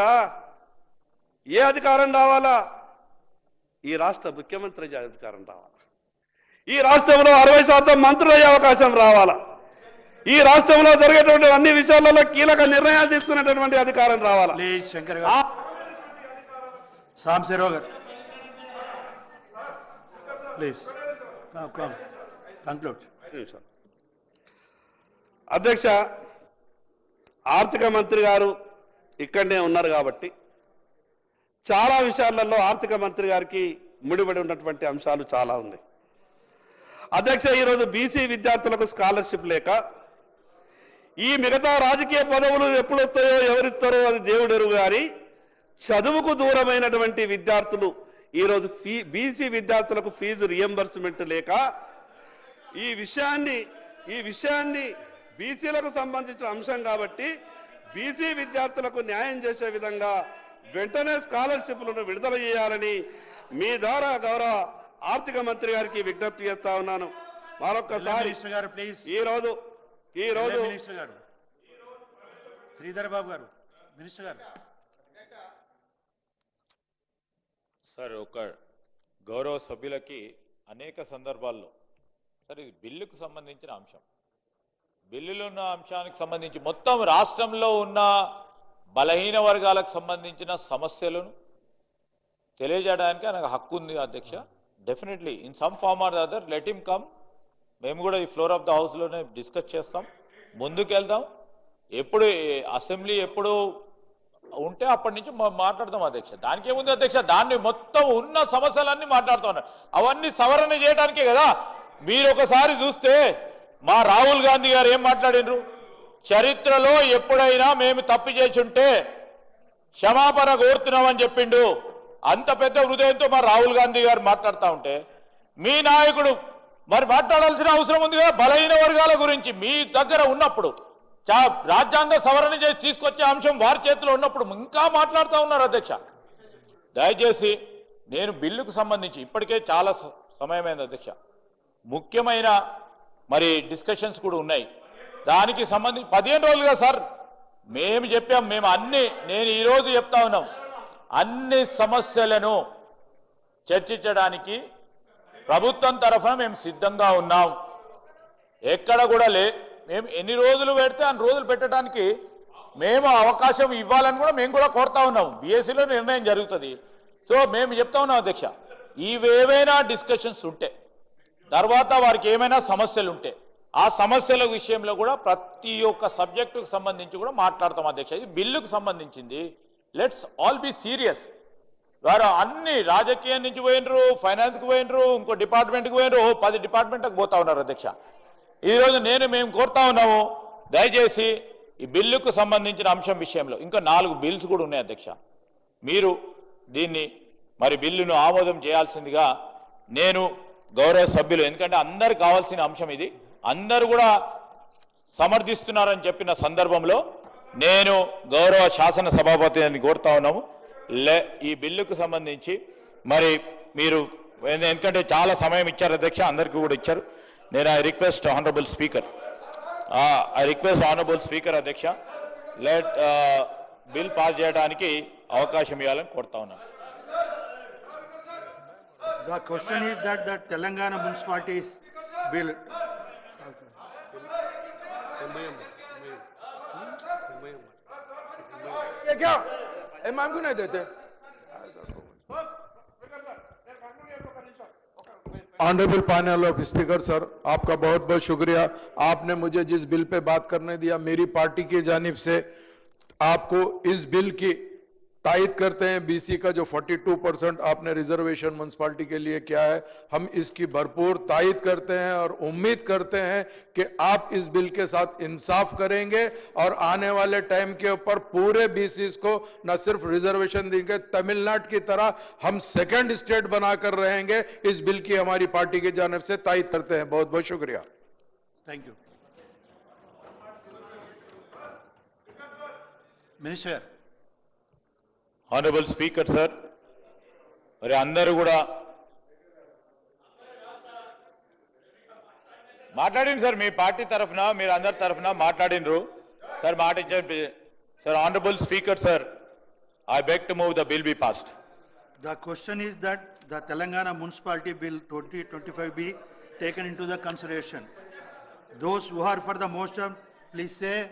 ఏ అధికారం రావాలా? ఈ రాష్ట్ర ముఖ్యమంత్రి అధికారం రావాలా. ఈ రాష్ట్రంలో 60% మంత్రులయ్యే అవకాశం రావాలా, ఈ రాష్ట్రంలో జరిగేటువంటి అన్ని విషయాలలో కీలక నిర్ణయాలు తీసుకునేటటువంటి అధికారం రావాలా. ప్లీజ్ శంకర్ గారు, సాంబశివరావు గారు ప్లీజ్ కంక్లూడ్. అధ్యక్ష, ఆర్థిక మంత్రి గారు ఇక్కడనే ఉన్నారు కాబట్టి చాలా విషయాలలో ఆర్థిక మంత్రి గారికి ముడిపడి ఉన్నటువంటి అంశాలు చాలా ఉన్నాయి. అధ్యక్ష, ఈరోజు బీసీ విద్యార్థులకు స్కాలర్షిప్ లేక ఈ మిగతా రాజకీయ పదవులు ఎప్పుడు వస్తాయో ఎవరిస్తారో అది దేవుడెరుగు గాని చదువుకు దూరమైనటువంటి విద్యార్థులు ఈరోజు బీసీ విద్యార్థులకు ఫీజు రియంబర్స్మెంట్ లేక ఈ విషయాన్ని బీసీలకు సంబంధించిన అంశం కాబట్టి బీసీ విద్యార్థులకు న్యాయం చేసే విధంగా వెంటనే స్కాలర్షిప్లను విడుదల చేయాలని మీ ద్వారా గౌరవ ఆర్థిక మంత్రి గారికి విజ్ఞప్తి చేస్తా ఉన్నాను. మరొక్కసారి గారు ప్లీజ్ ఈరోజు మినిస్టర్ గారు, శ్రీధర్ బాబు గారు, మినిస్టర్ గారు. సార్, ఒక గౌరవ సభ్యులకి అనేక సందర్భాల్లో సార్ ఇది బిల్లుకు సంబంధించిన అంశం, బిల్లులో ఉన్న అంశానికి సంబంధించి మొత్తం రాష్ట్రంలో ఉన్న బలహీన వర్గాలకు సంబంధించిన సమస్యలను తెలియజేయడానికి నాకు హక్కు ఉంది అధ్యక్ష. Definitely in some form or other let him come. మేము కూడా ఈ ఫ్లోర్ ఆఫ్ ద హౌస్లోనే డిస్కస్ చేస్తాం, ముందుకెళ్దాం. ఎప్పుడు అసెంబ్లీ ఎప్పుడు ఉంటే అప్పటి నుంచి మాట్లాడదాం అధ్యక్ష. దానికేముంది అధ్యక్ష, దాన్ని మొత్తం ఉన్న సమస్యలన్నీ మాట్లాడుతున్నారు. అవన్నీ సవరణ చేయడానికే కదా. మీరు ఒకసారి చూస్తే మా రాహుల్ గాంధీ గారు ఏం మాట్లాడినరు, చరిత్రలో ఎప్పుడైనా మేము తప్పు చేసి ఉంటే క్షమాపణ కోరుతున్నామని చెప్పిండు. అంత పెద్ద హృదయంతో మా రాహుల్ గాంధీ గారు మాట్లాడుతూ ఉంటే మీ నాయకుడు మరి మాట్లాడాల్సిన అవసరం ఉంది కదా. బలహీన వర్గాల గురించి మీ దగ్గర ఉన్నప్పుడు రాజ్యాంగ సవరణ చేసి తీసుకొచ్చే అంశం వారి చేతిలో ఉన్నప్పుడు ఇంకా మాట్లాడుతూ ఉన్నారు అధ్యక్ష. దయచేసి నేను బిల్లుకు సంబంధించి ఇప్పటికే చాలా సమయమైంది అధ్యక్ష, ముఖ్యమైన మరి డిస్కషన్స్ కూడా ఉన్నాయి. దానికి సంబంధించి 15 రోజులుగా సార్ మేము చెప్పాం, నేను ఈరోజు చెప్తా ఉన్నాం, అన్ని సమస్యలను చర్చించడానికి ప్రభుత్వం తరఫున మేము సిద్ధంగా ఉన్నాం. ఎక్కడ కూడా మేము ఎన్ని రోజులు పెడితే అన్ని రోజులు పెట్టడానికి మేము అవకాశం ఇవ్వాలని కూడా మేము కూడా కోరుతా ఉన్నాం. బీఎస్సీలో నిర్ణయం జరుగుతుంది. సో మేము చెప్తా ఉన్నాం అధ్యక్ష, ఇవేవైనా డిస్కషన్స్ ఉంటే తర్వాత వారికి ఏమైనా సమస్యలు ఉంటే ఆ సమస్యల విషయంలో కూడా ప్రతి ఒక్క సబ్జెక్టుకు సంబంధించి కూడా మాట్లాడతాం అధ్యక్ష. ఇది బిల్లుకు సంబంధించింది. Let's all be serious. వారు అన్ని రాజకీయం నుంచి పోయినరు, ఫైనాన్స్కి పోయినరు, ఇంకో డిపార్ట్మెంట్కి పోయినరు, 10 డిపార్ట్మెంట్కి పోతా ఉన్నారు అధ్యక్ష. ఈరోజు మేము కోరుతా ఉన్నాము, దయచేసి ఈ బిల్లుకు సంబంధించిన అంశం విషయంలో ఇంకా 4 బిల్స్ కూడా ఉన్నాయి అధ్యక్ష. మీరు దీన్ని మరి బిల్లును ఆమోదం చేయాల్సిందిగా నేను గౌరవ సభ్యులు, ఎందుకంటే అందరు కావాల్సిన అంశం ఇది, అందరూ కూడా సమర్థిస్తున్నారని చెప్పిన సందర్భంలో నేను గౌరవ శాసన సభాపతిని కోరుతా ఉన్నాము, ఈ బిల్లుకు సంబంధించి మరి మీరు ఎందుకంటే చాలా సమయం ఇచ్చారు అధ్యక్ష, అందరికీ కూడా ఇచ్చారు. నేను ఐ రిక్వెస్ట్ ఆనరబుల్ స్పీకర్ అధ్యక్ష, లెట్ బిల్ పాస్ చేయడానికి అవకాశం ఇవ్వాలని కోరుతా ఉన్నాను. The question is that the Telangana municipalities bill. क्या मांगू नहीं देते. Honourable panel of speaker sir, आपका बहुत बहुत शुक्रिया. आपने मुझे जिस बिल पे बात करने दिया, मेरी पार्टी की जानिब से आपको इस बिल की तायद करते हैं. बीसी का जो 42% आपने रिजर्वेशन म्युनिसिपैलिटी के लिए किया है, हम इसकी भरपूर तायद करते हैं और उम्मीद करते हैं कि आप इस बिल के साथ इंसाफ करेंगे और आने वाले टाइम के ऊपर पूरे बीसीज को न सिर्फ रिजर्वेशन देंगे, तमिलनाडु की तरह हम सेकंड स्टेट बनाकर रहेंगे. इस बिल की हमारी पार्टी की जानिब से तायद करते हैं. बहुत बहुत शुक्रिया. Thank you. Minister. Honourable speaker sir, మరి అందరూ కూడా మాట్లాడింది సార్, మీ పార్టీ తరఫున మీరు అందరి తరఫున మాట్లాడినరు సార్, మాట ఇచ్చారు sir. Honourable speaker sir, I beg to move the bill be passed. The question is that the Telangana Municipality Bill 2025 be taken into the consideration. Those who are for the motion, please say